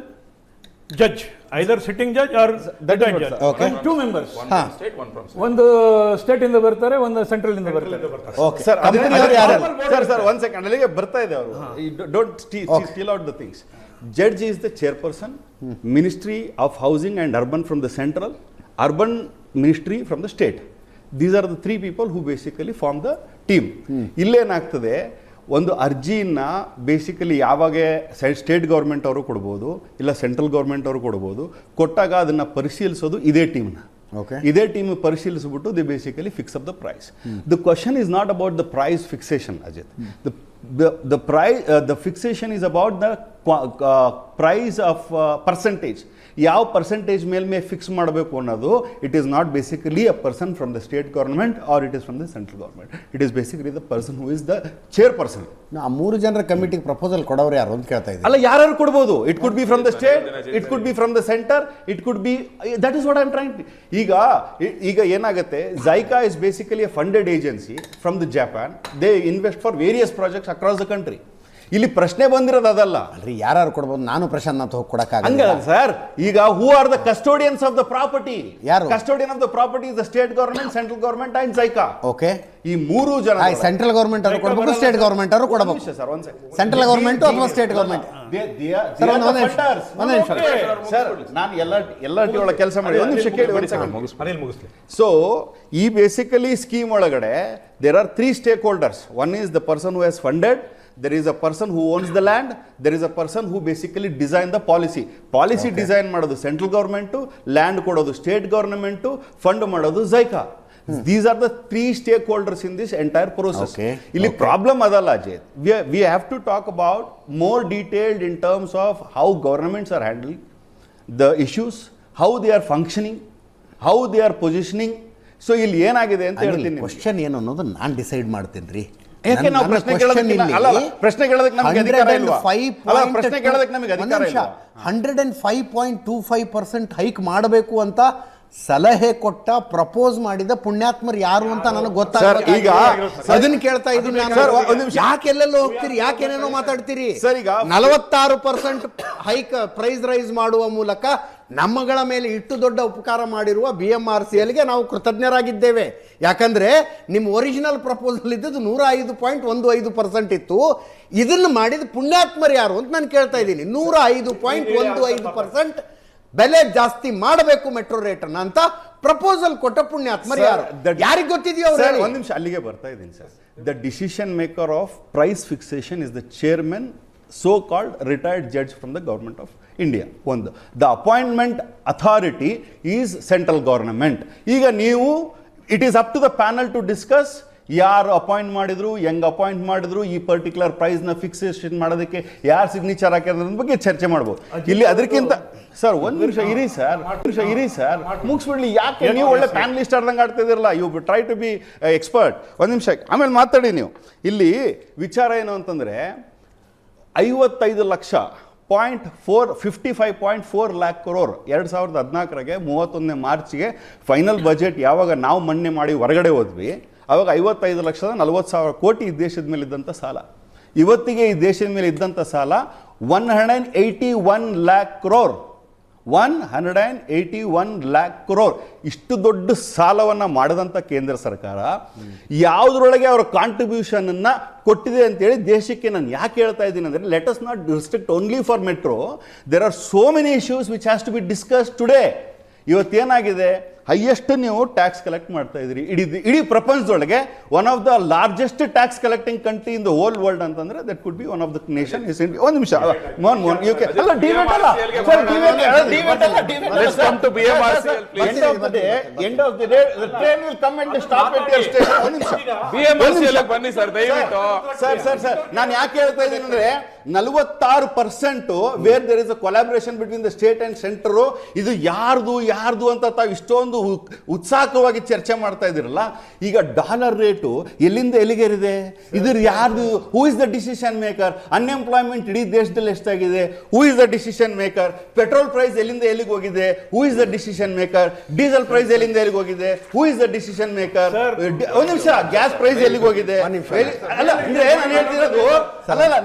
judge, either sitting judge or retired judge.
Okay.
And 2 members.
ಒಂದು state ಇಂದ ಬರ್ತಾರೆ, ಒಂದು central ಇಂದ ಬರ್ತಾರೆ.
ಓಕೆ
Sir,
ಕಂಪನಿಯವರು ಯಾರು?
ಸರ್ 1 second, ಅಲ್ಲಿಗೆ ಬರ್ತಾ ಇದೆ ಅವರು. Don't steal out the things. Judge is the chairperson, Ministry of Housing and Urban from the central, Urban Ministry from the state. These are the 3 people who basically form the team. ಇಲ್ಲೇನಾಗ್ತದೆ, ಒಂದು ಅರ್ಜಿನ basically ಯಾವಾಗ state government ಅವರು ಕೊಡ್ಬೋದು, ಇಲ್ಲ central government ಅವರು ಕೊಡ್ಬೋದು, ಕೊಟ್ಟಾಗ ಅದನ್ನು ಪರಿಶೀಲಿಸೋದು ಇದೇ ಟೀಮ್ನ. ಇದೇ ಟೀಮ್ ಪರಿಶೀಲಿಸ್ಬಿಟ್ಟು they basically fix up the price. The question is not about the price fixation, Ajit. The fixation is about the price of percentage. ಯಾವ ಪರ್ಸೆಂಟೇಜ್ ಮೇಲೆ ಫಿಕ್ಸ್ ಮಾಡಬೇಕು ಅನ್ನೋದು, it is not basically a person from the state government or it is from the central government. It is basically the person who is the chairperson.
ಆ 3 ಜನರ ಕಮಿಟಿಗೆ proposal ಕೊಡೋರು ಯಾರು ಅಂತ ಕೇಳ್ತಾ ಇದ್ದೀನಿ.
ಅಲ್ಲ, ಯಾರು ಕೊಡ್ಬೋದು. It could be from the state, it could be from the centre, it could be, that is what I am trying. ಈಗ ಏನಾಗುತ್ತೆ, Zyka is basically a funded agency from the Japan. They invest for various projects across the country. ಇಲ್ಲಿ ಪ್ರಶ್ನೆ ಬಂದಿರೋದು ಅದಲ್ಲ.
ಅಲ್ರಿ, ಯಾರು ಕೊಡ್ಬೋದು? ನಾನು ಪ್ರಶಾಂತ್ ಹೋಗಿ ಕೊಡಕ್ಕಾಗಲ್ಲ.
ಹಂಗಲ್ಲ ಸರ್. ಈಗ who are the custodians of the property?
ಯಾರು
custodian of the property is the state government, central government and Zyka.
Okay,
ಈ 3 ಜನ
ಸೆಂಟ್ರಲ್ ಗವರ್ಮೆಂಟ್ ಅವರು ಕೊಡಬೇಕು, ಸ್ಟೇಟ್ ಗವರ್ಮೆಂಟ್ ಅವರು ಕೊಡಬೇಕು. ಸೆಂಟ್ರಲ್ ಗವರ್ಮೆಂಟ್ ಅಥವಾ ಸ್ಟೇಟ್ ಗವರ್ಮೆಂಟ್?
ಸರ್, ನಾನು ಎಲ್ಲ ಟಿ ಒಳಗೆ ಕೆಲಸ ಮಾಡಿ ಒಂದು ನಿಮಿಷ ಕೇಳಿ. ಸೊ ಈ ಬೇಸಿಕಲಿ ಸ್ಕೀಮ್ ಒಳಗಡೆ there are 3 stakeholders. One is the person who has funded, there is a person who owns the land, there is a person who basically design the policy. Design ಮಾಡೋದು central government, land ಕೊಡೋದು state government, fund ಮಾಡೋದು Zyka. These are the 3 stakeholders in this entire process. ಇಲ್ಲಿ problem ಅದಲ್ಲ Ajay. We have to talk about more detailed in terms of how governments are handling the issues, how they are functioning, how they are positioning. So ಇಲ್ಲಿ ಏನಾಗಿದೆ ಅಂತ ಹೇಳ್ತೀನಿ.
Question ಏನು ಅನ್ನೋದು ನಾನು decide ಮಾಡ್ತೀನಿ ರೀ.
ಯಾಕೆ ನಾವು ಪ್ರಶ್ನೆ ಕೇಳೋದಕ್ಕೆ ನಮಗೆ ಅಧಿಕಾರ ಇಲ್ವಾ? ಪ್ರಶ್ನೆ ಕೇಳೋದಕ್ಕೆ ನಮಗೆ ಅಧಿಕಾರ ಇಲ್ಲ.
105.25% ಹೈಕ್ ಮಾಡಬೇಕು ಅಂತ ಸಲಹೆ ಕೊಟ್ಟ, ಪ್ರಪೋಸ್ ಮಾಡಿದ ಪುಣ್ಯಾತ್ಮರು ಯಾರು ಅಂತ ನನಗೆ ಗೊತ್ತಾಗ, ಈಗ ಅದನ್ನ ಕೇಳ್ತಾ ಇದ್ದೀನಿ ನಾನು. ಯಾಕೆ ಎಲ್ಲೆಲ್ಲೋ ಹೋಗ್ತೀರಿ, ಯಾಕೆ ಏನೇನೋ ಮಾತಾಡ್ತೀರಿ? 46% ಹೈಕ್, ಪ್ರೈಸ್ ರೈಸ್ ಮಾಡುವ ಮೂಲಕ ನಮ್ಮಗಳ ಮೇಲೆ ಇಷ್ಟು ದೊಡ್ಡ ಉಪಕಾರ ಮಾಡಿರುವ BMRCLಗೆ ನಾವು ಕೃತಜ್ಞರಾಗಿದ್ದೇವೆ. ಯಾಕಂದ್ರೆ ನಿಮ್ಮ ಒರಿಜಿನಲ್ ಪ್ರಪೋಸಲ್ ಇದ್ದದ್ದು 105.15% ಇತ್ತು. ಇದನ್ನು ಮಾಡಿದ ಪುಣ್ಯಾತ್ಮರು ಯಾರು ಅಂತ ನಾನು ಕೇಳ್ತಾ ಇದ್ದೀನಿ. 105.15% ಬೆಲೆ ಜಾಸ್ತಿ ಮಾಡಬೇಕು ಮೆಟ್ರೋ ರೇಟ್ ಅನ್ನ ಅಂತ ಪ್ರಪೋಸಲ್ ಕೊಟ್ಟ ಪುಣ್ಯಾತ್ಮರು ಯಾರು? ಯಾರಿಗೆ ಗೊತ್ತಿದೆಯೋ?
ಒಂದು ನಿಮಿಷ, ಅಲ್ಲಿಗೆ ಬರ್ತಾ ಇದ್ದೀನಿ sir. The decision maker of price fixation is the chairman, so called retired judge from the government of India. One, the appointment authority is central government. ಈಗ ನೀವು, it is up to the panel to discuss ಯಾರು appoint ಮಾಡಿದ್ರು, ಹೆಂಗ್ appoint ಮಾಡಿದ್ರು, ಈ particular price ನ fixation ಮಾಡೋದಕ್ಕೆ ಯಾರು ಸಿಗ್ನೇಚರ್ ಹಾಕಿದ್ರ ಬಗ್ಗೆ ಚರ್ಚೆ ಮಾಡ್ಬೋದು. ಇಲ್ಲಿ ಅದಕ್ಕಿಂತ ಸರ್ ಒಂದು ನಿಮಿಷ ಇರಿ ಸರ್, ಮುಗಿಸ್ಬಿಡ್ಲಿ. ಯಾಕೆ ನೀವು ಒಳ್ಳೆ ಪ್ಯಾನಲಿಸ್ಟ್ ಆಡ್ದಂಗೆ ಆಡ್ತಿದಿರಲ್ಲ? You try to be expert. ಒಂದು ನಿಮಿಷ, ಆಮೇಲೆ ಮಾತಾಡಿ ನೀವು. ಇಲ್ಲಿ ವಿಚಾರ ಏನು ಅಂತಂದ್ರೆ, 55.4 lakh crore 2014 31 ಮಾರ್ಚ್ಗೆ ಫೈನಲ್ ಬಜೆಟ್ ಯಾವಾಗ ನಾವು ಮನ್ನೆ ಮಾಡಿ ಹೊರಗಡೆ ಹೋದ್ವಿ, ಅವಾಗ 55,40,000 ಕೋಟಿ ಈ ದೇಶದ ಮೇಲೆ ಇದ್ದಂಥ ಸಾಲ. ಇವತ್ತಿಗೆ ಈ ದೇಶದ ಮೇಲೆ ಇದ್ದಂಥ ಸಾಲ 181 lakh crore. 181 lakh crore. ಇಷ್ಟು ದೊಡ್ಡ ಸಾಲವನ್ನು ಮಾಡದಂಥ ಕೇಂದ್ರ ಸರ್ಕಾರ ಯಾವುದರೊಳಗೆ ಅವರ ಕಾಂಟ್ರಿಬ್ಯೂಷನನ್ನು ಕೊಟ್ಟಿದೆ ಅಂತೇಳಿ ದೇಶಕ್ಕೆ ನಾನು ಯಾಕೆ ಹೇಳ್ತಾ ಇದ್ದೀನಿ ಅಂದರೆ, let us not restrict only for metro. There are so many issues which has to be discuss today. ಇವತ್ತೇನಾಗಿದೆ, ಹೈಯೆಸ್ಟ್ ನೀವು ಟ್ಯಾಕ್ಸ್ ಕಲೆಕ್ಟ್ ಮಾಡ್ತಾ ಇದ್ರಿ ಇಡೀ ಪ್ರಪಂಚದೊಳಗೆ. One of the largest tax collecting country in the whole world ಅಂತಂದ್ರೆ that could be one of the nation is India. ಒಂದು ನಿಮಿಷ Mohan U K ಅಲ್ಲ ಡಿಬೇಟ್ ಅಲ್ಲ
Let's come to BMRCL, please.
end of the day the train will come and stop at your station. ಒಂದು ನಿಮಿಷ
BMRCL ಬನ್ನಿ sir ದಯವಿಟ್ಟು.
Sir ನಾನು ಯಾಕೆ ಹೇಳ್ತಾ ಇದ್ದೀನಿ ಅಂದ್ರೆ 46% where there is a collaboration between the state and centre. ಇದು ಯಾರ್ದು ಅಂತ ತಾವು ಇಷ್ಟೊಂದು ಉತ್ಸಾಹವಾಗಿ ಚರ್ಚೆ ಮಾಡ್ತಾ ಇದ್ದೀರಲ್ಲ. ಈಗ ಡಾಲರ್ ರೇಟು ಎಲ್ಲಿಂದ ಎಲ್ಲಿಗೇರಿದೆ, ಇದ್ರ ಯಾರ್ದು? Who is the decision maker? Unemployment ಇಡೀ ದೇಶದಲ್ಲಿ ಎಷ್ಟಾಗಿದೆ? Who is the decision maker? Petrol price ಎಲ್ಲಿಂದ ಎಲ್ಲಿಗೆ ಹೋಗಿದೆ? Who is the decision maker? Diesel price ಎಲ್ಲಿಂದ ಎಲ್ಲಿಗೆ ಹೋಗಿದೆ? Who is the decision maker? ಒಂದು ನಿಮಿಷ, ಗ್ಯಾಸ್ ಪ್ರೈಸ್ ಎಲ್ಲಿಗೆ ಹೋಗಿದೆ? ಅಲ್ಲ ಅಂದ್ರೆ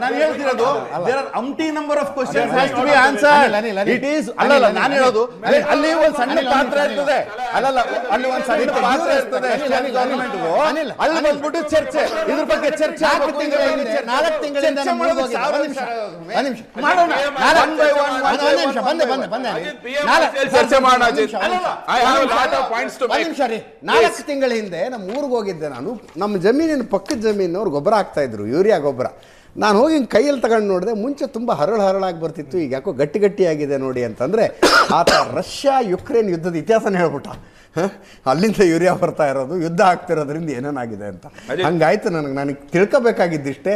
ನಾನು ಹೇಳ್ತಿರೋದು there are umpty number of questions has to be answered. It is ಅಲ್ಲಲ್ಲ ನಾನು ಹೇಳೋದು ಅಲ್ಲಿ ಒಂದು ಸಣ್ಣ ಪಾತ್ರ ಇರ್ತದೆ, ಅಲ್ಲಲ್ಲ ಅಲ್ಲಿ ಒಂದು ಸಣ್ಣ ಪಾತ್ರ ಇರ್ತದೆ ಗವರ್ನಮೆಂಟ್ ಅಲ್ಲಿ ಬಂದ್ಬಿಟ್ಟು ಚರ್ಚೆ, ಇದ್ರ ಬಗ್ಗೆ ಚರ್ಚೆ 4 ತಿಂಗಳಿಂದ
ಚರ್ಚೆ ಮಾಡೋಣ. I have a lot of points to make.
4 ತಿಂಗಳ ಹಿಂದೆ ನಮ್ಮ ಊರಿಗೆ ಹೋಗಿದ್ದೆ ನಾನು. ನಮ್ಮ ಜಮೀನಿನ ಪಕ್ಕದ ಜಮೀನವ್ರು ಗೊಬ್ಬರ ಹಾಕ್ತಾ ಇದ್ರು, ಯೂರಿಯಾ ಗೊಬ್ಬರ. ನಾನು ಹೋಗಿ ಕೈಯಲ್ಲಿ ತಗೊಂಡು ನೋಡಿದೆ, ಮುಂಚೆ ತುಂಬ ಹರಳಾಗಿ ಬರ್ತಿತ್ತು, ಈಗ ಯಾಕೋ ಗಟ್ಟಿಯಾಗಿದೆ ನೋಡಿ ಅಂತಂದರೆ ಆತ ರಷ್ಯಾ ಯುಕ್ರೇನ್ ಯುದ್ಧದ ಇತಿಹಾಸನ ಹೇಳ್ಬಿಟ್ಟ. ಅಲ್ಲಿಂದ ಯೂರಿಯಾ ಬರ್ತಾ ಇರೋದು, ಯುದ್ಧ ಆಗ್ತಿರೋದ್ರಿಂದ ಏನೇನಾಗಿದೆ ಅಂತ. ಹಂಗಾಯ್ತು ನನಗೆ ತಿಳ್ಕೊಬೇಕಾಗಿದ್ದಿಷ್ಟೇ.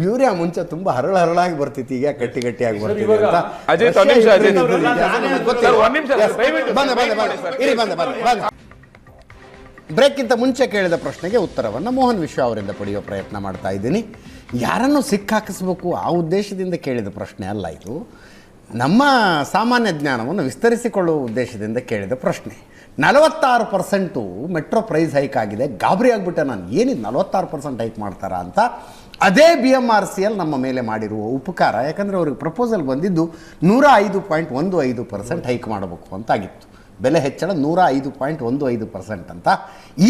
ಯೂರಿಯಾ ಮುಂಚೆ ತುಂಬ ಹರಳಾಗಿ ಬರ್ತಿತ್ತು, ಈಗ ಗಟ್ಟಿಯಾಗಿ ಬರ್ತಿದೆ ಅಂತ. ಬ್ರೇಕ್ಗಿಂತ ಮುಂಚೆ ಕೇಳಿದ ಪ್ರಶ್ನೆಗೆ ಉತ್ತರವನ್ನು ಮೋಹನ್ ವಿಶ್ವ ಅವರಿಂದ ಪಡೆಯುವ ಪ್ರಯತ್ನ ಮಾಡ್ತಾ ಇದ್ದೀನಿ. ಯಾರನ್ನು ಸಿಕ್ಕಾಕಿಸ್ಬೇಕು ಆ ಉದ್ದೇಶದಿಂದ ಕೇಳಿದ ಪ್ರಶ್ನೆ ಅಲ್ಲ ಇದು. ನಮ್ಮ ಸಾಮಾನ್ಯ ಜ್ಞಾನವನ್ನು ವಿಸ್ತರಿಸಿಕೊಳ್ಳುವ ಉದ್ದೇಶದಿಂದ ಕೇಳಿದ ಪ್ರಶ್ನೆ. 46% ಮೆಟ್ರೋ ಪ್ರೈಸ್ ಹೈಕ್ ಆಗಿದೆ. ಗಾಬರಿ ಆಗಿಬಿಟ್ಟೆ ನಾನು, ಏನಿದು 46% ಹೈಕ್ ಮಾಡ್ತಾರಾ ಅಂತ. ಅದೇ BMRCL ನಮ್ಮ ಮೇಲೆ ಮಾಡಿರುವ ಉಪಕಾರ, ಯಾಕಂದರೆ ಅವ್ರಿಗೆ ಪ್ರಪೋಸಲ್ ಬಂದಿದ್ದು 105.15% ಹೈಕ್ ಮಾಡಬೇಕು ಅಂತಾಗಿತ್ತು. ಬೆಲೆ ಹೆಚ್ಚಳ 105.15% ಅಂತ.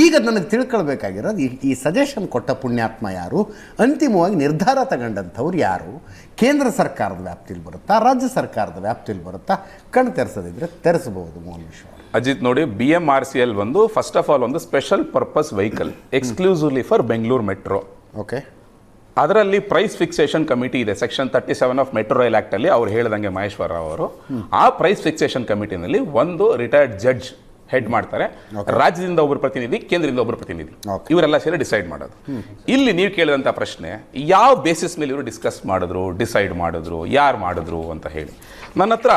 ಈಗ ನನಗೆ ತಿಳ್ಕೊಳ್ಬೇಕಾಗಿರೋದು, ಈ ಸಜೆಷನ್ ಕೊಟ್ಟ ಪುಣ್ಯಾತ್ಮ ಯಾರು, ಅಂತಿಮವಾಗಿ ನಿರ್ಧಾರ ತಗೊಂಡಂಥವ್ರು ಯಾರು, ಕೇಂದ್ರ ಸರ್ಕಾರದ ವ್ಯಾಪ್ತಿಯಲ್ಲಿ ಬರುತ್ತಾ, ರಾಜ್ಯ ಸರ್ಕಾರದ ವ್ಯಾಪ್ತಿಯಲ್ಲಿ ಬರುತ್ತಾ? ಕಣ್ಣು ತೆರೆಸೋದಿದ್ರೆ ತೆರೆಸಬಹುದು. ಮೋಹನ್ ವಿಶ್ವ
ಅಜಿತ್ ನೋಡಿ, BMRCL ಒಂದು ಫಸ್ಟ್ ಆಫ್ ಆಲ್ ಒಂದು special purpose vehicle exclusively for Bengaluru metro.
Okay,
ಅದರಲ್ಲಿ ಪ್ರೈಸ್ ಫಿಕ್ಸೇಷನ್ ಕಮಿಟಿ ಇದೆ. Section 37 of metro rail act ಅಲ್ಲಿ ಅವ್ರು ಹೇಳಿದಂಗೆ ಮಹೇಶ್ವರ ಅವರು ಆ ಪ್ರೈಸ್ ಫಿಕ್ಸೇಷನ್ ಕಮಿಟಿನಲ್ಲಿ ಒಂದು ರಿಟೈರ್ಡ್ ಜಡ್ಜ್ ಹೆಡ್ ಮಾಡ್ತಾರೆ. ರಾಜ್ಯದಿಂದ ಒಬ್ಬರು ಪ್ರತಿನಿಧಿ, ಕೇಂದ್ರದಿಂದ ಒಬ್ಬರು ಪ್ರತಿನಿಧಿ, ಇವರೆಲ್ಲ ಸೇರಿ ಡಿಸೈಡ್ ಮಾಡೋದು. ಇಲ್ಲಿ ನೀವು ಕೇಳಿದಂತ ಪ್ರಶ್ನೆ, ಯಾವ ಬೇಸಿಸ್ ಮೇಲೆ ಇವರು ಡಿಸ್ಕಸ್ ಮಾಡಿದ್ರು, ಡಿಸೈಡ್ ಮಾಡಿದ್ರು, ಯಾರು ಮಾಡಿದ್ರು ಅಂತ ಹೇಳಿ. ನನ್ನ ಹತ್ರ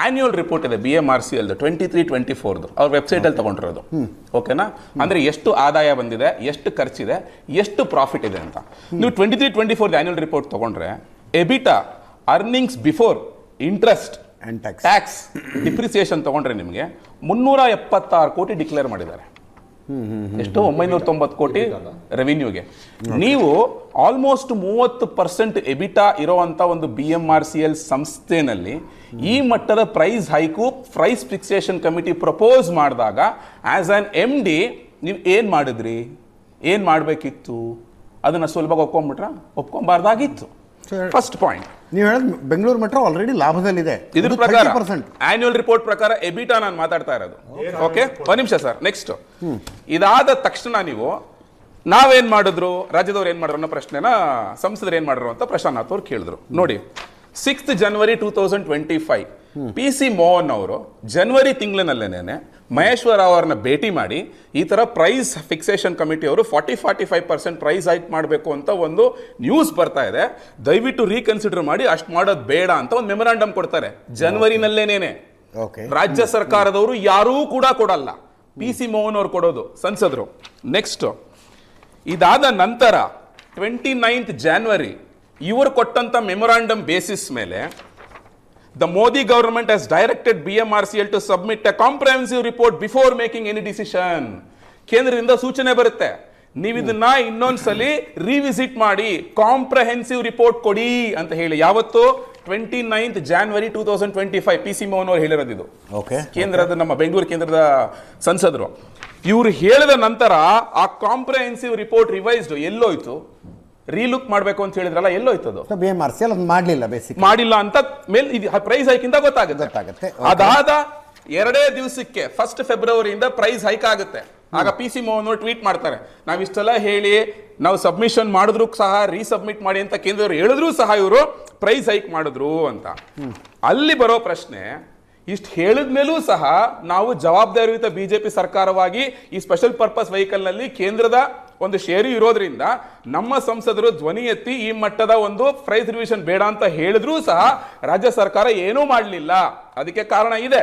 ಆನ್ಯುವಲ್ ರಿಪೋರ್ಟ್ ಇದೆ BMRCL 23-24 ಅವ್ರ ವೆಬ್ಸೈಟಲ್ಲಿ ತಗೊಂಡಿರೋದು. ಓಕೆನಾ? ಅಂದ್ರೆ ಎಷ್ಟು ಆದಾಯ ಬಂದಿದೆ, ಎಷ್ಟು ಖರ್ಚಿದೆ, ಎಷ್ಟು ಪ್ರಾಫಿಟ್ ಇದೆ ಅಂತ. ನೀವು 23-24 ಆನ್ಯುವಲ್ ರಿಪೋರ್ಟ್ ತಗೊಂಡ್ರೆ ಎಬಿಟಾ, earnings before interest
and
tax, depreciation ತಗೊಂಡ್ರೆ ನಿಮಗೆ 376 ಕೋಟಿ ಡಿಕ್ಲೇರ್ ಮಾಡಿದ್ದಾರೆ. ಎಷ್ಟು? 990 ಕೋಟಿ ರೆವಿನ್ಯೂಗೆ. ನೀವು ಆಲ್ಮೋಸ್ಟ್ 30% ಎಬಿಟಾ ಇರೋವಂಥ ಒಂದು BMRCL ಸಂಸ್ಥೆನಲ್ಲಿ ಈ ಮಟ್ಟದ price hike price fixation committee propose ಮಾಡಿದಾಗ ಆಸ್ ಆನ್ MD ನೀವು ಏನು ಮಾಡಿದ್ರಿ, ಏನು ಮಾಡಬೇಕಿತ್ತು? ಅದನ್ನು ಸುಲಭವಾಗಿ ಒಪ್ಕೊಂಬಾರ್ದಾಗಿತ್ತು. First point.
ನೀವು ಹೇಳಿದ ಬೆಂಗಳೂರು ಮೆಟ್ರೋ ಆಲ್ರೆಡಿ ಲಾಭದಲ್ಲಿದೆ.
ಇದ್ರ ಪ್ರಕಾರ ಆನ್ಯುವಲ್ ರಿಪೋರ್ಟ್ ಪ್ರಕಾರ ಎಬಿಟಾ ನಾನು ಮಾತಾಡ್ತಾ ಇರೋದು. ಓಕೆ, ಒಂದು ನಿಮಿಷ ಸರ್. ನೆಕ್ಸ್ಟ್, ಇದಾದ ತಕ್ಷಣ ನೀವು ನಾವೇನ್ ಮಾಡಿದ್ರು, ರಾಜ್ಯದವ್ರು ಏನ್ ಮಾಡಿದ್ರು ಅನ್ನೋ ಪ್ರಶ್ನೆನ ಸಂಸದರು ಏನ್ ಮಾಡಿದ್ರು ಅಂತ ಪ್ರಶಾಂತ್ ಅವ್ರು ಕೇಳಿದ್ರು. ನೋಡಿ, 6th January 2025 PC ಮೋಹನ್ ಅವರು ಜನವರಿ ತಿಂಗಳಿನಲ್ಲೇನೆ ಮಹೇಶ್ವರ ಅವರನ್ನ ಭೇಟಿ ಮಾಡಿ ಈ ತರ ಪ್ರೈಸ್ ಫಿಕ್ಸೇಷನ್ ಕಮಿಟಿ ಅವರು 40-45% ಪ್ರೈಸ್ ಹೈಕ್ ಮಾಡಬೇಕು ಅಂತ ಒಂದು ನ್ಯೂಸ್ ಬರ್ತಾ ಇದೆ, ದಯವಿಟ್ಟು ರೀಕನ್ಸಿಡರ್ ಮಾಡಿ, ಅಷ್ಟು ಮಾಡೋದು ಬೇಡ ಅಂತ ಒಂದು ಮೆಮೊರಾಂಡಮ್ ಕೊಡ್ತಾರೆ ಜನವರಿನಲ್ಲೇನೇನೆ. ರಾಜ್ಯ ಸರ್ಕಾರದವರು ಯಾರೂ ಕೂಡ ಕೊಡಲ್ಲ, PC ಮೋಹನ್ ಅವರು ಕೊಡೋದು, ಸಂಸದರು. ನೆಕ್ಸ್ಟ್, ಇದಾದ ನಂತರ 29th January ಇವರು ಕೊಟ್ಟಂತ ಮೆಮೊರಾಂಡಮ್ ಬೇಸಿಸ್ ಮೇಲೆ the Modi government has directed BMRCL to submit a comprehensive report before making any decision. ಕೇಂದ್ರದಿಂದ ಸೂಚನೆ ಬರುತ್ತೆ, ನೀವು ಇದನ್ನ ಇನ್ನೊಂದ್ಸಲಿ ರಿವಿಸಿಟ್ ಮಾಡಿ ಕಾಂಪ್ರಹೆನ್ಸಿವ್ ರಿಪೋರ್ಟ್ ಕೊಡಿ ಅಂತ ಹೇಳಿ. ಯಾವತ್ತು? 29th January 2025 PC ಮೋಹನ್ ಅವರು ಹೇಳಿರೋದು ಇದು.
ಓಕೆ,
ಕೇಂದ್ರದ ನಮ್ಮ ಬೆಂಗಳೂರು ಕೇಂದ್ರದ ಸಂಸದರು ಇವರು ಹೇಳಿದ ನಂತರ ಆ ಕಾಂಪ್ರಹೆನ್ಸಿವ್ ರಿಪೋರ್ಟ್ ರಿವೈಸ್ಡ್ ಎಲ್ಲೋಯ್ತು, ರೀಲುಕ್ ಮಾಡಬೇಕು ಅಂತ ಹೇಳಿದ್ರಲ್ಲ, ಎಲ್ಲೋಯ್ತು ಅದು?
BMRC ಅದು ಮಾಡಲಿಲ್ಲ, ಬೇಸಿಕ್
ಮಾಡಿಲ್ಲ ಅಂತ ಮೇಲೆ ಪ್ರೈಸ್ ಹೈಕ್ ಇಂದ ಗೊತ್ತಾಗುತ್ತೆ. ಅದಾದ 2 ದಿವಸಕ್ಕೆ 1 ಫೆಬ್ರವರಿಯಿಂದ ಪ್ರೈಸ್ ಹೈಕ್ ಆಗುತ್ತೆ. ಆಗ PC ಮೋಹನ್ ಅವರು ಟ್ವೀಟ್ ಮಾಡ್ತಾರೆ, ನಾವ್ ಇಷ್ಟೆಲ್ಲ ಹೇಳಿ ನಾವು ಸಬ್ಮಿಷನ್ ಮಾಡಿದ್ರು ಸಹ ರೀಸಬ್ಮಿಟ್ ಮಾಡಿ ಅಂತ ಕೇಂದ್ರವರು ಹೇಳಿದ್ರು ಸಹ ಇವರು ಪ್ರೈಸ್ ಹೈಕ್ ಮಾಡಿದ್ರು ಅಂತ. ಅಲ್ಲಿ ಬರೋ ಪ್ರಶ್ನೆ, ಇಷ್ಟು ಹೇಳಿದ ಮೇಲೂ ಸಹ ನಾವು ಜವಾಬ್ದಾರಿಯುತ ಬಿಜೆಪಿ ಸರ್ಕಾರವಾಗಿ ಈ ಸ್ಪೆಷಲ್ ಪರ್ಪಸ್ ವೆಹಿಕಲ್ ನಲ್ಲಿ ಕೇಂದ್ರದ ಒಂದು ಷೇರು ಇರೋದ್ರಿಂದ ನಮ್ಮ ಸಂಸದರು ಧ್ವನಿ ಎತ್ತಿ ಈ ಮಟ್ಟದ ಒಂದು ಪ್ರೈಸ್ ರಿವಿಷನ್ ಬೇಡ ಅಂತ ಹೇಳಿದ್ರೂ ಸಹ ರಾಜ್ಯ ಸರ್ಕಾರ ಏನೂ ಮಾಡಲಿಲ್ಲ. ಅದಕ್ಕೆ ಕಾರಣ ಇದೆ.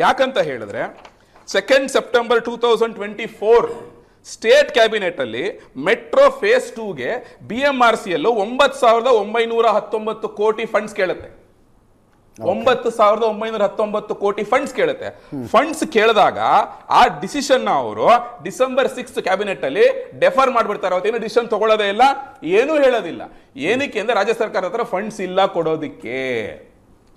ಯಾಕಂತ ಹೇಳಿದ್ರೆ 2 ಸೆಪ್ಟೆಂಬರ್ 2024 ಸ್ಟೇಟ್ ಕ್ಯಾಬಿನೆಟ್ ಅಲ್ಲಿ ಮೆಟ್ರೋ ಫೇಸ್ 2ಗೆ BMRC ಯಲ್ಲೂ 9,919 ಕೋಟಿ ಫಂಡ್ಸ್ ಕೇಳುತ್ತೆ. 9,919 ಕೋಟಿ ಫಂಡ್ಸ್ ಕೇಳುತ್ತೆ. ಫಂಡ್ಸ್ ಕೇಳಿದಾಗ ಆ ಡಿಸಿಷನ್ ಅವರು ಡಿಸೆಂಬರ್ 6 ಕ್ಯಾಬಿನೆಟ್ ಅಲ್ಲಿ ಡೆಫರ್ ಮಾಡ್ಬಿಡ್ತಾರೆ. ಅವತ್ತೇನು ಡಿಸಿಷನ್ ತಗೊಳ್ಳೋದೇ ಇಲ್ಲ, ಏನೂ ಹೇಳೋದಿಲ್ಲ. ಏನಕ್ಕೆ ಅಂದ್ರೆ ರಾಜ್ಯ ಸರ್ಕಾರ ಹತ್ರ ಫಂಡ್ಸ್ ಇಲ್ಲ ಕೊಡೋದಿಕ್ಕೆ.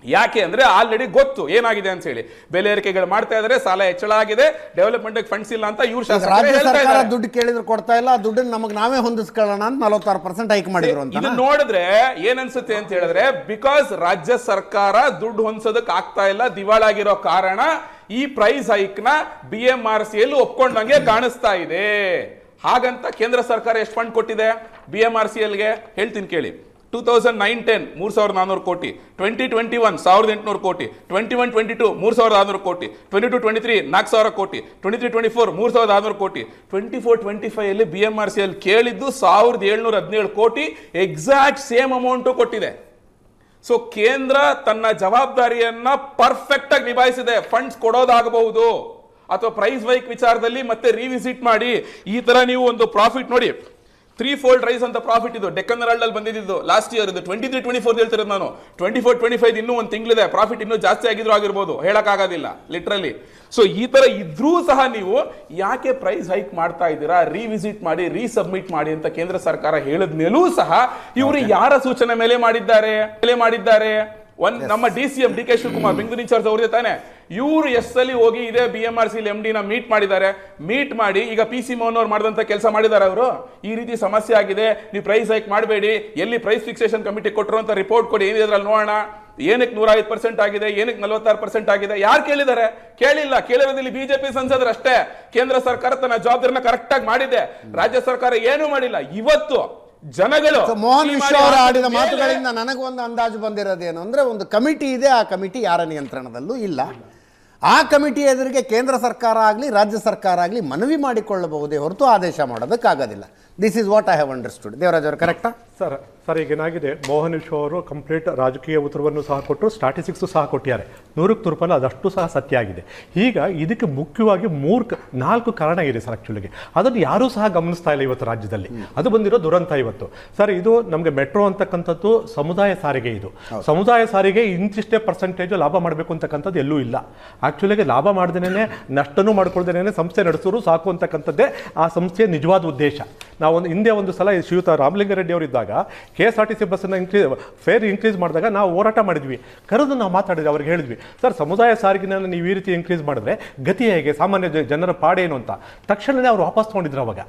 ಯಾಕೆ ಅಂದ್ರೆ ಆಲ್ರೆಡಿ ಗೊತ್ತು ಏನಾಗಿದೆ ಅಂತ ಹೇಳಿ, ಬೆಲೆ ಏರಿಕೆಗಳು ಮಾಡ್ತಾ ಇದಾರೆ, ಸಾಲ ಹೆಚ್ಚಳ ಆಗಿದೆ, ಡೆವಲಪ್ಮೆಂಟ್ ಫಂಡ್ಸ್ ಇಲ್ಲ ಅಂತ ಇವ್ರು
ರಾಜ್ಯ ಸರ್ಕಾರ ದುಡ್ಡು ಕೇಳಿದ್ರು ಕೊಡ್ತಾ ಇಲ್ಲ, ದುಡ್ಡನ್ನು ನಮಗೆ ನಾವೇ ಹೊಂದಿಸ್ಕೊಳ್ಳೋಣ ಅಂತ 46% ಹೈಕ್ ಮಾಡಿದ್ರು ಅಂತ.
ಇದು ನೋಡಿದ್ರೆ ಏನ್ ಅನ್ಸುತ್ತೆ ಅಂತ ಹೇಳಿದ್ರೆ, ಬಿಕಾಸ್ ರಾಜ್ಯ ಸರ್ಕಾರ ದುಡ್ಡು ಹೊಂದಿಸೋದಕ್ಕೆ ಆಗ್ತಾ ಇಲ್ಲ, ದಿವಾಳಾಗಿರೋ ಕಾರಣ ಈ ಪ್ರೈಸ್ ಹೈಕ್ ನ BMRC ಯಲ್ಲಿ ಒಪ್ಕೊಂಡಂಗೆ ಕಾಣಿಸ್ತಾ ಇದೆ. ಹಾಗಂತ ಕೇಂದ್ರ ಸರ್ಕಾರ ಎಷ್ಟು ಫಂಡ್ ಕೊಟ್ಟಿದೆ BMRC ಗೆ ಹೇಳ್ತೀನಿ ಕೇಳಿ. 2009-10 3,400 ಕೋಟಿ, 2021 1,800 ಕೋಟಿ, 21-22 3,600 ಕೋಟಿ, 22-23 4,000 ಕೋಟಿ, 23-24 3,600 ಕೋಟಿ, 24-25 ಅಲ್ಲಿ BMRC ಅಲ್ಲಿ ಕೇಳಿದ್ದು 1,717 ಕೋಟಿ, ಎಕ್ಸಾಕ್ಟ್ ಸೇಮ್ ಅಮೌಂಟ್ ಕೊಟ್ಟಿದೆ. ಸೊ ಕೇಂದ್ರ ತನ್ನ ಜವಾಬ್ದಾರಿಯನ್ನ ಪರ್ಫೆಕ್ಟ್ ಆಗಿ ನಿಭಾಯಿಸಿದೆ. ಫಂಡ್ಸ್ ಕೊಡೋದಾಗಬಹುದು ಅಥವಾ ಪ್ರೈಸ್ ವೈಕ್ ವಿಚಾರದಲ್ಲಿ ಮತ್ತೆ ರಿವಿಸಿಟ್ ಮಾಡಿ. ಈ ತರ ನೀವು ಒಂದು ಪ್ರಾಫಿಟ್ ನೋಡಿ, 3-fold ರೈಸ್ ಅಂತ ಪ್ರಾಫಿಟ್ ಇದು ಡೆಕ್ಕನ್ ಹೆರಾಲ್ಡ್ ಅಲ್ಲಿ ಬಂದಿದ್ದು ಲಾಸ್ಟ್ ಇಯರ್. ಇದು 23-24 ಹೇಳ್ತಿರೋದು ನಾನು. 24-25 ಇನ್ನೂ ಒಂದು ತಿಂಗಳಿದೆ, ಪ್ರಾಫಿಟ್ ಇನ್ನೂ ಜಾಸ್ತಿ ಆಗಿದ್ರು ಆಗಿರ್ಬೋದು, ಹೇಳಕ್ ಆಗೋದಿಲ್ಲ ಲಿಟ್ರಲಿ. ಸೊ ಈ ತರ ಇದ್ರೂ ಸಹ ನೀವು ಯಾಕೆ ಪ್ರೈಸ್ ಹೈಕ್ ಮಾಡ್ತಾ ಇದ್ದೀರಾ, ರಿವಿಸಿಟ್ ಮಾಡಿ, ರೀಸಬ್ಮಿಟ್ ಮಾಡಿ ಅಂತ ಕೇಂದ್ರ ಸರ್ಕಾರ ಹೇಳಿದ ಮೇಲೂ ಸಹ ಇವರು ಯಾರ ಸೂಚನೆ ಮೇಲೆ ಮಾಡಿದ್ದಾರೆ? ನಮ್ಮ DCM DK Shivakumar Bengaluru in charge ಅವ್ರದೇ ತಾನೆ. ಇವರು ಎಸ್ಸಲ್ಲಿ ಹೋಗಿ ಇದೇ BMRC MD ನ ಮೀಟ್ ಮಾಡಿದ್ದಾರೆ. ಮೀಟ್ ಮಾಡಿ ಈಗ PC ಮೋಹನ್ ಅವ್ರು ಮಾಡಿದಂತ ಕೆಲಸ ಮಾಡಿದ್ದಾರೆ. ಅವರು ಈ ರೀತಿ ಸಮಸ್ಯೆ ಆಗಿದೆ, ನೀವು ಪ್ರೈಸ್ ಹೈಕ್ ಮಾಡಬೇಡಿ, ಎಲ್ಲಿ ಪ್ರೈಸ್ ಫಿಕ್ಸೇಷನ್ ಕಮಿಟಿ ಕೊಟ್ಟರು ಅಂತ ರಿಪೋರ್ಟ್ ಕೊಡಿ, ಏನಿದೆ ಅದ್ರಲ್ಲಿ ನೋಡೋಣ, ಏನಕ್ಕೆ 105% ಆಗಿದೆ, ಏನಕ್ಕೆ 46% ಆಗಿದೆ, ಯಾರು ಕೇಳಿದ್ದಾರೆ? ಕೇಳಿಲ್ಲ. ಕೇಳಿರೋದಿಲ್ಲ ಬಿಜೆಪಿ ಸಂಸದರು ಅಷ್ಟೇ. ಕೇಂದ್ರ ಸರ್ಕಾರ ತನ್ನ ಜವಾಬ್ದಾರಿನ ಕರೆಕ್ಟ್ ಆಗಿ ಮಾಡಿದೆ, ರಾಜ್ಯ ಸರ್ಕಾರ ಏನೂ ಮಾಡಿಲ್ಲ. ಇವತ್ತು ಜನಗಳು
ಮೋಹನ್ ವಿಶ್ವ ಅವರು ಆಡಿದ ಮಾತುಗಳಿಂದ ನನಗೊಂದು ಅಂದಾಜು ಬಂದಿರೋದೇನು ಅಂದ್ರೆ, ಒಂದು ಕಮಿಟಿ ಇದೆ, ಆ ಕಮಿಟಿ ಯಾರ ನಿಯಂತ್ರಣದಲ್ಲೂ ಇಲ್ಲ. ಆ ಕಮಿಟಿ ಎದುರಿಗೆ ಕೇಂದ್ರ ಸರ್ಕಾರ ಆಗಲಿ ರಾಜ್ಯ ಸರ್ಕಾರ ಆಗಲಿ ಮನವಿ ಮಾಡಿಕೊಳ್ಳಬಹುದೇ ಹೊರತು ಆದೇಶ ಮಾಡೋದಕ್ಕಾಗೋದಿಲ್ಲ. This is what I have understood. Devaraj ಅವರು ಕರೆಕ್ಟಾ?
ಸರ್ ಈಗ ಏನಾಗಿದೆ, ಮೋಹನ್ ವಿಶ್ವ ಅವರು ಕಂಪ್ಲೀಟ್ ರಾಜಕೀಯ ಉತ್ತರವನ್ನು ಸಹ ಕೊಟ್ಟರು, ಸ್ಟಾಟಿಸ್ಟಿಕ್ಸ್ ಸಹ ಕೊಟ್ಟಿದ್ದಾರೆ. 100% ರೂಪಾಯಿ ಅದಷ್ಟು ಸಹ ಸತ್ಯ ಆಗಿದೆ. ಈಗ ಇದಕ್ಕೆ ಮುಖ್ಯವಾಗಿ 4 ಕಾರಣ ಇದೆ ಸರ್. ಆ್ಯಕ್ಚುಲಿಗೆ ಅದನ್ನು ಯಾರೂ ಸಹ ಗಮನಿಸ್ತಾ ಇಲ್ಲ ಇವತ್ತು ರಾಜ್ಯದಲ್ಲಿ. ಅದು ಬಂದಿರೋ ದುರಂತ ಇವತ್ತು ಸರ್. ಇದು ನಮಗೆ ಮೆಟ್ರೋ ಅಂತಕ್ಕಂಥದ್ದು ಸಮುದಾಯ ಸಾರಿಗೆ. ಇದು ಸಮುದಾಯ ಸಾರಿಗೆ ಇಂತಿಷ್ಟೇ ಪರ್ಸೆಂಟೇಜ್ ಲಾಭ ಮಾಡಬೇಕು ಅಂತಕ್ಕಂಥದ್ದು ಎಲ್ಲೂ ಇಲ್ಲ. ಆ್ಯಕ್ಚುಲಿಗೆ ಲಾಭ ಮಾಡ್ದೇನೆ ನಷ್ಟನೂ ಮಾಡ್ಕೊಳ್ದೇನೆ ಸಂಸ್ಥೆ ನಡೆಸೋರು ಸಾಕು ಅಂತಕ್ಕಂಥದ್ದೇ ಆ ಸಂಸ್ಥೆಯ ನಿಜವಾದ ಉದ್ದೇಶ. ನಾವು ಹಿಂದೆ ಒಂದು ಸಲ ಶ್ರೀಯುತ ರಾಮಲಿಂಗಾರೆಡ್ಡಿ ಅವರು ಇದ್ದಾಗ KSRTC ಬಸ್ಸನ್ನು ಫೇರ್ ಇನ್ಕ್ರೀಸ್ ಮಾಡಿದಾಗ ನಾವು ಹೋರಾಟ ಮಾಡಿದ್ವಿ, ಕರೆದು ನಾವು ಮಾತಾಡಿದ್ವಿ, ಅವ್ರಿಗೆ ಹೇಳಿದ್ವಿ, ಸರ್ ಸಮುದಾಯ ಸಾರಿಗೆನ ನೀವು ಈ ರೀತಿ ಇನ್ಕ್ರೀಸ್ ಮಾಡಿದ್ರೆ ಗತಿ ಹೇಗೆ, ಸಾಮಾನ್ಯ ಜನರ ಪಾಡೇನು ಅಂತ. ತಕ್ಷಣವೇ ಅವರು ವಾಪಸ್ ತೊಗೊಂಡಿದ್ರು ಅವಾಗ.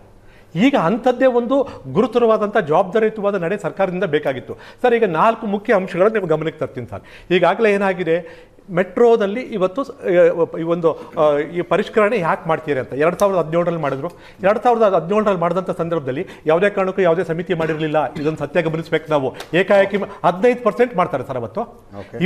ಈಗ ಅಂಥದ್ದೇ ಒಂದು ಗುರುತರವಾದಂಥ ಜವಾಬ್ದಾರಿಯುತವಾದ ನಡೆ ಸರ್ಕಾರದಿಂದ ಬೇಕಾಗಿತ್ತು ಸರ್. ಈಗ 4 ಮುಖ್ಯ ಅಂಶಗಳನ್ನು ನೀವು ಗಮನಕ್ಕೆ ತರ್ತೀನಿ ಸರ್. ಈಗಾಗಲೇ ಏನಾಗಿದೆ, ಮೆಟ್ರೋದಲ್ಲಿ ಇವತ್ತು ಈ ಪರಿಷ್ಕರಣೆ ಯಾಕೆ ಮಾಡ್ತೀರಿ ಅಂತ 2017ರಲ್ಲಿ ಮಾಡಿದ್ರು. 2017ರಲ್ಲಿ ಮಾಡಿದಂಥ ಸಂದರ್ಭದಲ್ಲಿ ಯಾವುದೇ ಕಾರಣಕ್ಕೂ ಯಾವುದೇ ಸಮಿತಿ ಮಾಡಿರಲಿಲ್ಲ. ಇದೊಂದು ಸತ್ಯ ಗಮನಿಸಬೇಕು ನಾವು. ಏಕಾಏಕಿ 15% ಮಾಡ್ತಾರೆ ಸರ್ ಅವತ್ತು.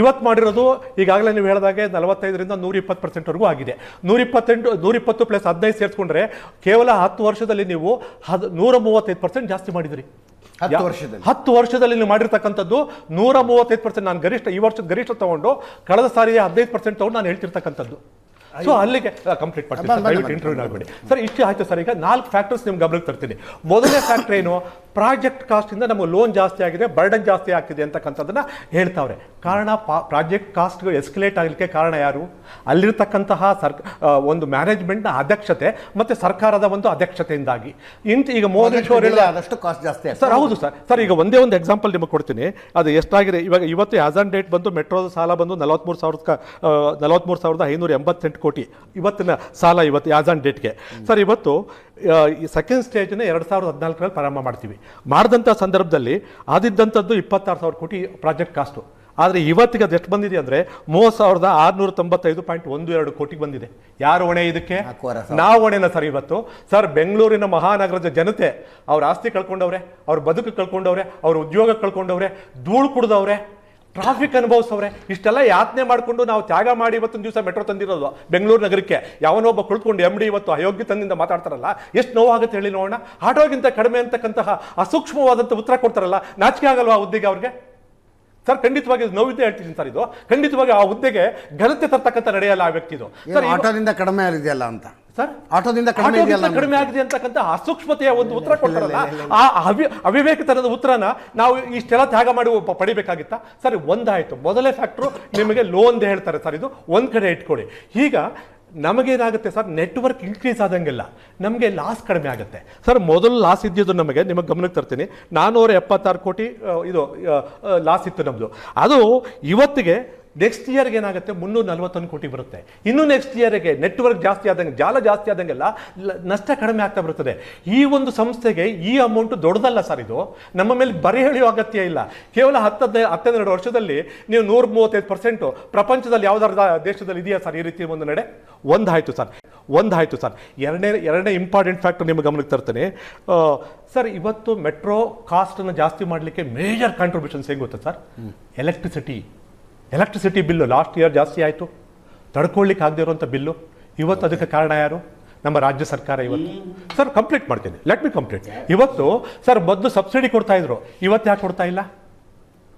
ಇವತ್ತು ಮಾಡಿರೋದು ಈಗಾಗಲೇ ನೀವು ಹೇಳಿದಾಗೆ 45ರಿಂದ 120%ವರೆಗೂ ಆಗಿದೆ. 120 ಪ್ಲಸ್ 15 ಸೇರಿಸ್ಕೊಂಡ್ರೆ ಕೇವಲ 10 ವರ್ಷದಲ್ಲಿ ನೀವು 135% ಜಾಸ್ತಿ ಮಾಡಿದ್ರಿ. 10 ವರ್ಷದಲ್ಲಿ ನೀವು ಮಾಡಿರ್ತಕ್ಕಂಥದ್ದು 135%. ನಾನು ಈ ವರ್ಷದ ಗರಿಷ್ಠ ತಗೊಂಡು ಕಳೆದ ಸಾರಿಗೆ 15% ತಗೊಂಡು ನಾನು ಹೇಳ್ತಿರ್ತಕ್ಕಂಥದ್ದು. ಸೊ ಅಲ್ಲಿಗೆ ಕಂಪ್ಲೀಟ್ ಮಾಡ್ತೀನಿ ಸರ್, ದಯವಿಟ್ಟು ಇಂಟರ್ವ್ಯೂ ಆಗಬೇಡಿ ಸರ್. ಇಷ್ಟು ಆಯ್ತು ಸರ್. ಈಗ 4 ಫ್ಯಾಕ್ಟರ್ಸ್ ನಿಮ್ಗೆ ಗಮನಕ್ಕೆ ತರ್ತೀನಿ. ಮೊದಲನೇ ಫ್ಯಾಕ್ಟರ್ ಏನು, ಪ್ರಾಜೆಕ್ಟ್ ಕಾಸ್ಟ್ ಇಂದ ನಮಗೆ ಲೋನ್ ಜಾಸ್ತಿ ಆಗಿದೆ, ಬರ್ಡನ್ ಜಾಸ್ತಿ ಆಗ್ತಿದೆ ಅಂತಕ್ಕಂಥದ್ದನ್ನ ಹೇಳ್ತಾವ್ರೆ. ಕಾರಣ ಪ್ರಾಜೆಕ್ಟ್ ಕಾಸ್ಟ್ ಎಸ್ಕಲೇಟ್ ಆಗಲಿಕ್ಕೆ ಕಾರಣ ಯಾರು? ಅಲ್ಲಿರ್ತಕ್ಕಂತಹ ಒಂದು ಮ್ಯಾನೇಜ್ಮೆಂಟ್ನ ಅಧ್ಯಕ್ಷತೆ ಮತ್ತೆ ಸರ್ಕಾರದ ಒಂದು ಅಧ್ಯಕ್ಷತೆಯಿಂದಾಗಿ. ಈಗ ಮೋದಿ
ಆದಷ್ಟು ಕಾಸ್ಟ್ ಜಾಸ್ತಿ
ಸರ್. ಹೌದು ಸರ್. ಸರ್ ಈಗ ಒಂದೇ ಒಂದು ಎಕ್ಸಾಂಪಲ್ ನಿಮಗೆ ಕೊಡ್ತೀನಿ. ಅದು ಎಷ್ಟಾಗಿದೆ ಇವಾಗ ಇವತ್ತು ಆಸ್ ಆನ್ ಡೇಟ್ ಬಂದು ಮೆಟ್ರೋದ ಸಾಲ ಬಂದು 43,588 ಕೋಟಿ ಇವತ್ತಿನ ಸಾಲ, ಇವತ್ತು ಆಸ್ ಆನ್ ಡೇಟ್ಗೆ. ಸರ್ ಇವತ್ತು ಸೆಕೆಂಡ್ ಸ್ಟೇಜ್ನ 2014ರಲ್ಲಿ ಪ್ರಾರಂಭ ಮಾಡ್ತೀವಿ. ಮಾಡಿದಂಥ ಸಂದರ್ಭದಲ್ಲಿ ಆದಿದ್ದಂಥದ್ದು 26,000 ಕೋಟಿ ಪ್ರಾಜೆಕ್ಟ್ ಕಾಸ್ಟು. ಆದರೆ ಇವತ್ತಿಗೆ ಅದು ಎಷ್ಟು ಬಂದಿದೆ ಅಂದರೆ 30,695.12 ಕೋಟಿ ಬಂದಿದೆ. ಯಾರು ಹೊಣೆ ಇದಕ್ಕೆ? ನಾವು ಹೊಣೆನ ಸರ್. ಇವತ್ತು ಸರ್ ಬೆಂಗಳೂರಿನ ಮಹಾನಗರದ ಜನತೆ ಅವ್ರ ಆಸ್ತಿ ಕಳ್ಕೊಂಡವ್ರೆ, ಅವ್ರ ಬದುಕು ಕಳ್ಕೊಂಡವ್ರೆ, ಅವ್ರ ಉದ್ಯೋಗ ಕಳ್ಕೊಂಡವ್ರೆ, ಧೂಳು ಕುಡ್ದವ್ರೆ, ಟ್ರಾಫಿಕ್ ಅನುಭವಿಸವ್ರೆ. ಇಷ್ಟೆಲ್ಲ ಯಾತನೆ ಮಾಡಿಕೊಂಡು ನಾವು ತ್ಯಾಗ ಮಾಡಿ ಇವತ್ತೊಂದು ದಿವಸ ಮೆಟ್ರೋ ತಂದಿರೋದು ಬೆಂಗಳೂರು ನಗರಕ್ಕೆ. ಯಾವನೊಬ್ಬ ಕುಳಿತುಕೊಂಡು MD ಇವತ್ತು ಅಯೋಗ್ಯತನದಿಂದ ಮಾತಾಡ್ತಾರಲ್ಲ, ಎಷ್ಟು ನೋವಾಗುತ್ತೆ ಹೇಳಿ ನೋಡೋಣ. ಆಟೋಗಿಂತ ಕಡಿಮೆ ಅಂತಕ್ಕಂತಹ ಅಸೂಕ್ಷ್ಮವಾದಂಥ ಉತ್ತರ ಕೊಡ್ತಾರಲ್ಲ, ನಾಚಿಕೆ ಆಗಲ್ವಾ ಆ ಹುದ್ದೆಗೆ ಅವ್ರಿಗೆ? ಸರ್ ಖಂಡಿತವಾಗಿ ನೋವಿದ್ದೆ ಹೇಳ್ತೀನಿ ಸರ್. ಇದು ಖಂಡಿತವಾಗಿ ಆ ಹುದ್ದೆಗೆ ಘನತೆ ತರ್ತಕ್ಕಂಥ ನಡೆಯಲ್ಲ ಆ ವ್ಯಕ್ತಿದು. ಸರ್
ಆಟೋದಿಂದ ಕಡಿಮೆ ಆಗಿದೆಯಲ್ಲ ಅಂತ
ಸರ್,
ಆಟೋದಿಂದ
ಕಡಿಮೆ ಆಗಿದೆ ಅಂತಕ್ಕಂಥ ಅಸೂಕ್ಷ್ಮತೆಯ ಒಂದು ಉತ್ತರ ಕೊಡ್ತಾರಲ್ಲ, ಆ ಅವಿವೇಕತನದ ಉತ್ತರನ ನಾವು ಇಷ್ಟೆಲ್ಲ ತ್ಯಾಗ ಮಾಡಿ ಪಡಿಬೇಕಾಗಿತ್ತ ಸರ್? ಒಂದಾಯ್ತು. ಮೊದಲೇ ಫ್ಯಾಕ್ಟ್ರು ನಿಮಗೆ ಲೋನ್ ಹೇಳ್ತಾರೆ ಸರ್, ಇದು ಒಂದ್ ಕಡೆ ಇಟ್ಕೊಳ್ಳಿ. ಈಗ ನಮಗೇನಾಗುತ್ತೆ ಸರ್, ನೆಟ್ವರ್ಕ್ ಇನ್ಕ್ರೀಸ್ ಆದಂಗೆಲ್ಲ ನಮಗೆ ಲಾಸ್ ಕಡಿಮೆ ಆಗುತ್ತೆ ಸರ್. ಮೊದಲು ಲಾಸ್ ಇದ್ದಿದ್ದು ನಿಮಗೆ ಗಮನಕ್ಕೆ ತರ್ತೀನಿ, 476 ಕೋಟಿ ಇದು ಲಾಸ್ ಇತ್ತು ನಮ್ಮದು. ಅದು ಇವತ್ತಿಗೆ ನೆಕ್ಸ್ಟ್ ಇಯರ್ಗೆ ಏನಾಗುತ್ತೆ 341 ಕೋಟಿ ಬರುತ್ತೆ. ಇನ್ನು ನೆಕ್ಸ್ಟ್ ಇಯರ್ಗೆ ನೆಟ್ವರ್ಕ್ ಜಾಸ್ತಿ ಆದಂಗೆ, ಜಾಲ ಜಾಸ್ತಿ ಆದಂಗೆಲ್ಲ ನಷ್ಟ ಕಡಿಮೆ ಆಗ್ತಾ ಬರ್ತದೆ. ಈ ಒಂದು ಸಂಸ್ಥೆಗೆ ಈ ಅಮೌಂಟ್ ದೊಡ್ಡದಲ್ಲ ಸರ್. ಇದು ನಮ್ಮ ಮೇಲೆ ಬರೆ ಎಳೆಯುವ ಅಗತ್ಯ ಇಲ್ಲ. ಕೇವಲ 12 ವರ್ಷದಲ್ಲಿ ನೀವು 135% ಪ್ರಪಂಚದಲ್ಲಿ ಯಾವ್ದಾರ ದೇಶದಲ್ಲಿ ಇದೆಯಾ ಸರ್ ಈ ರೀತಿ ಒಂದು ನಡೆ? ಒಂದಾಯ್ತು ಸರ್. ಎರಡನೇ ಇಂಪಾರ್ಟೆಂಟ್ ಫ್ಯಾಕ್ಟರ್ ನಿಮಗೆ ಗಮನಕ್ಕೆ ತರ್ತೇನೆ ಸರ್. ಇವತ್ತು ಮೆಟ್ರೋ ಕಾಸ್ಟನ್ನು ಜಾಸ್ತಿ ಮಾಡಲಿಕ್ಕೆ ಮೇಜರ್ ಕಾಂಟ್ರಿಬ್ಯೂಷನ್ಸ್ ಹೆಂಗೆ ಗೊತ್ತಾ sir? Electricity bill last year ಜಾಸ್ತಿ ಆಯಿತು, ತಡ್ಕೊಳ್ಳಿಕ್ಕೆ ಆಗದೆ ಇರುವಂಥ ಬಿಲ್ಲು. ಇವತ್ತು ಅದಕ್ಕೆ ಕಾರಣ ಯಾರು? ನಮ್ಮ ರಾಜ್ಯ ಸರ್ಕಾರ. ಇವತ್ತು ಸರ್ ಕಂಪ್ಲೀಟ್ ಮಾಡ್ತೀನಿ, ಲೆಟ್ ಮಿ ಕಂಪ್ಲೀಟ್. ಇವತ್ತು ಸರ್ ಮೊದಲು ಸಬ್ಸಿಡಿ ಕೊಡ್ತಾ ಇದ್ರು, ಇವತ್ತು ಯಾಕೆ ಕೊಡ್ತಾ ಇಲ್ಲ?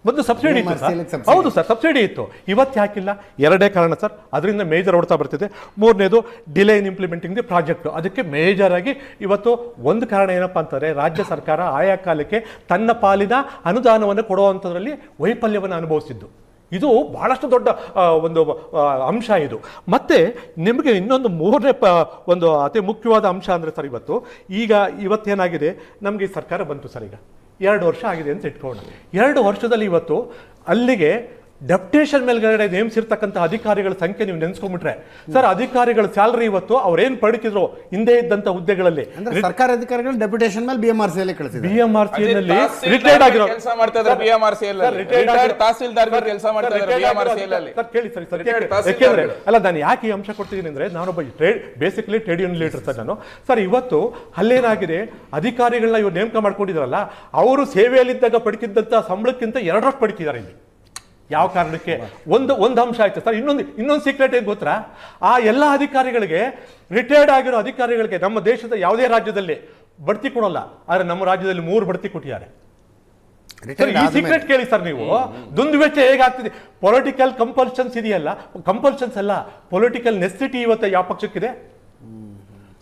ಮೊದಲು ಸಬ್ಸಿಡಿ ಇತ್ತು ಸರ್. ಹೌದು ಸರ್, ಸಬ್ಸಿಡಿ ಇತ್ತು, ಇವತ್ತು ಯಾಕಿಲ್ಲ? ಎರಡೇ ಕಾರಣ ಸರ್, ಅದರಿಂದ ಮೇಜರ್ ಓಡ್ತಾ ಬರ್ತಿದೆ. ಮೂರನೇದು delay in implementing the project. ಅದಕ್ಕೆ ಮೇಜರ್ ಆಗಿ ಇವತ್ತು ಒಂದು ಕಾರಣ ಏನಪ್ಪಾ ಅಂತಂದ್ರೆ, ರಾಜ್ಯ ಸರ್ಕಾರ ಆಯಾ ಕಾಲಕ್ಕೆ ತನ್ನ ಪಾಲಿನ ಅನುದಾನವನ್ನು ಕೊಡುವಂಥದ್ರಲ್ಲಿ ವೈಫಲ್ಯವನ್ನು ಅನುಭವಿಸಿದ್ದು. ಇದು ಬಹಳಷ್ಟು ದೊಡ್ಡ ಒಂದು ಅಂಶ ಇದು. ಮತ್ತೆ ನಿಮಗೆ ಇನ್ನೊಂದು ಮೂರನೇ ಒಂದು ಅತಿ ಮುಖ್ಯವಾದ ಅಂಶ ಅಂದರೆ ಸರ್, ಇವತ್ತೇನಾಗಿದೆ, ನಮಗೆ ಈ ಸರ್ಕಾರ ಬಂತು ಸರ್, ಈಗ 2 ವರ್ಷ ಆಗಿದೆ ಅಂತ ಇಟ್ಕೊಳ್ಳೋಣ. 2 ವರ್ಷದಲ್ಲಿ ಇವತ್ತು ಅಲ್ಲಿಗೆ ಡೆಪ್ಟೇಷನ್ ಮೇಲ್ಗಡೆ ನೇಮಿಸಿರ್ತಕ್ಕಂಥ ಅಧಿಕಾರಿಗಳ ಸಂಖ್ಯೆ ನೀವು ನೆನೆಸ್ಕೊಂಡ್ಬಿಟ್ರೆ ಸರ್, ಅಧಿಕಾರಿಗಳ ಸ್ಯಾಲರಿ ಇವತ್ತು ಅವ್ರೇನ್ ಪಡಿತಿದ್ರು ಹಿಂದೆ ಇದ್ದಂತ ಹುದ್ದೆಗಳಲ್ಲಿ,
ಸರ್ಕಾರ ಅಧಿಕಾರಿಗಳು ಡೆಪ್ಯುಟೇಷನ್ ಮೇಲೆ BMRC ಕಳಿಸಿದ್ರು.
BMRC ನಲ್ಲಿ ರಿಟೈರ್ಡ್ ಆಗಿರೋ
ಕೆಲಸ ಮಾಡ್ತಾ ಇದ್ದಾರೆ. BMRC ರಿಟೈರ್ಡ್ ತಹಸೀಲ್ದಾರ್ ಕೆಲಸ ಮಾಡ್ತಾ ಇದ್ದಾರೆ BMRC ಅಲ್ಲಿ.
ಸರ್ ಕೇಳಿ ಸರ್, ಯಾಕೆಂದ್ರೆ ಅಲ್ಲ, ನಾನು ಯಾಕೆ ಈ ಅಂಶ ಕೊಡ್ತಿದ್ದೀನಿ ಅಂದ್ರೆ, ನಾನೊಬ್ಬ basically trade union leader sir ನಾನು. ಸರ್ ಇವತ್ತು ಅಲ್ಲೇನಾಗಿದೆ, ಅಧಿಕಾರಿಗಳನ್ನ ಇವ್ರು ನೇಮಕ ಮಾಡ್ಕೊಂಡಿದ್ರಲ್ಲ, ಅವರು ಸೇವೆಯಲ್ಲಿದ್ದಾಗ ಪಡಿತಿದ್ದಂತ ಸಂಬಳಕ್ಕಿಂತ 2 ವರ್ಷ ಪಡಿತಿದ್ದಾರೆ ಇಲ್ಲಿ. ಯಾವ ಕಾರಣಕ್ಕೆ? ಒಂದು ಅಂಶ ಆಯ್ತು ಸರ್. ಇನ್ನೊಂದು ಸೀಕ್ರೆಟ್ ಏನು ಗೊತ್ತಾ? ಆ ಎಲ್ಲ ಅಧಿಕಾರಿಗಳಿಗೆ, ರಿಟೈರ್ಡ್ ಆಗಿರೋ ಅಧಿಕಾರಿಗಳಿಗೆ ನಮ್ಮ ದೇಶದ ಯಾವುದೇ ರಾಜ್ಯದಲ್ಲಿ ಬಡ್ತಿ ಕೊಡೋಲ್ಲ, ಆದ್ರೆ ನಮ್ಮ ರಾಜ್ಯದಲ್ಲಿ 3 ಬಡ್ತಿ ಕೊಟ್ಟಿದ್ದಾರೆ. ಈ ಸೀಕ್ರೆಟ್ ಕೇಳಿ ಸರ್ ನೀವು. ದುಂದುವೆಚ್ಚ ಹೇಗಾಗ್ತಿದೆ? ಪೊಲಿಟಿಕಲ್ ಕಂಪಲ್ಷನ್ಸ್ ಇದೆಯಲ್ಲ, ಕಂಪಲ್ಷನ್ಸ್ ಅಲ್ಲ, ಪೊಲಿಟಿಕಲ್ ನೆಸೆಸಿಟಿ ಇವತ್ತು ಯಾವ ಪಕ್ಷಕ್ಕಿದೆ?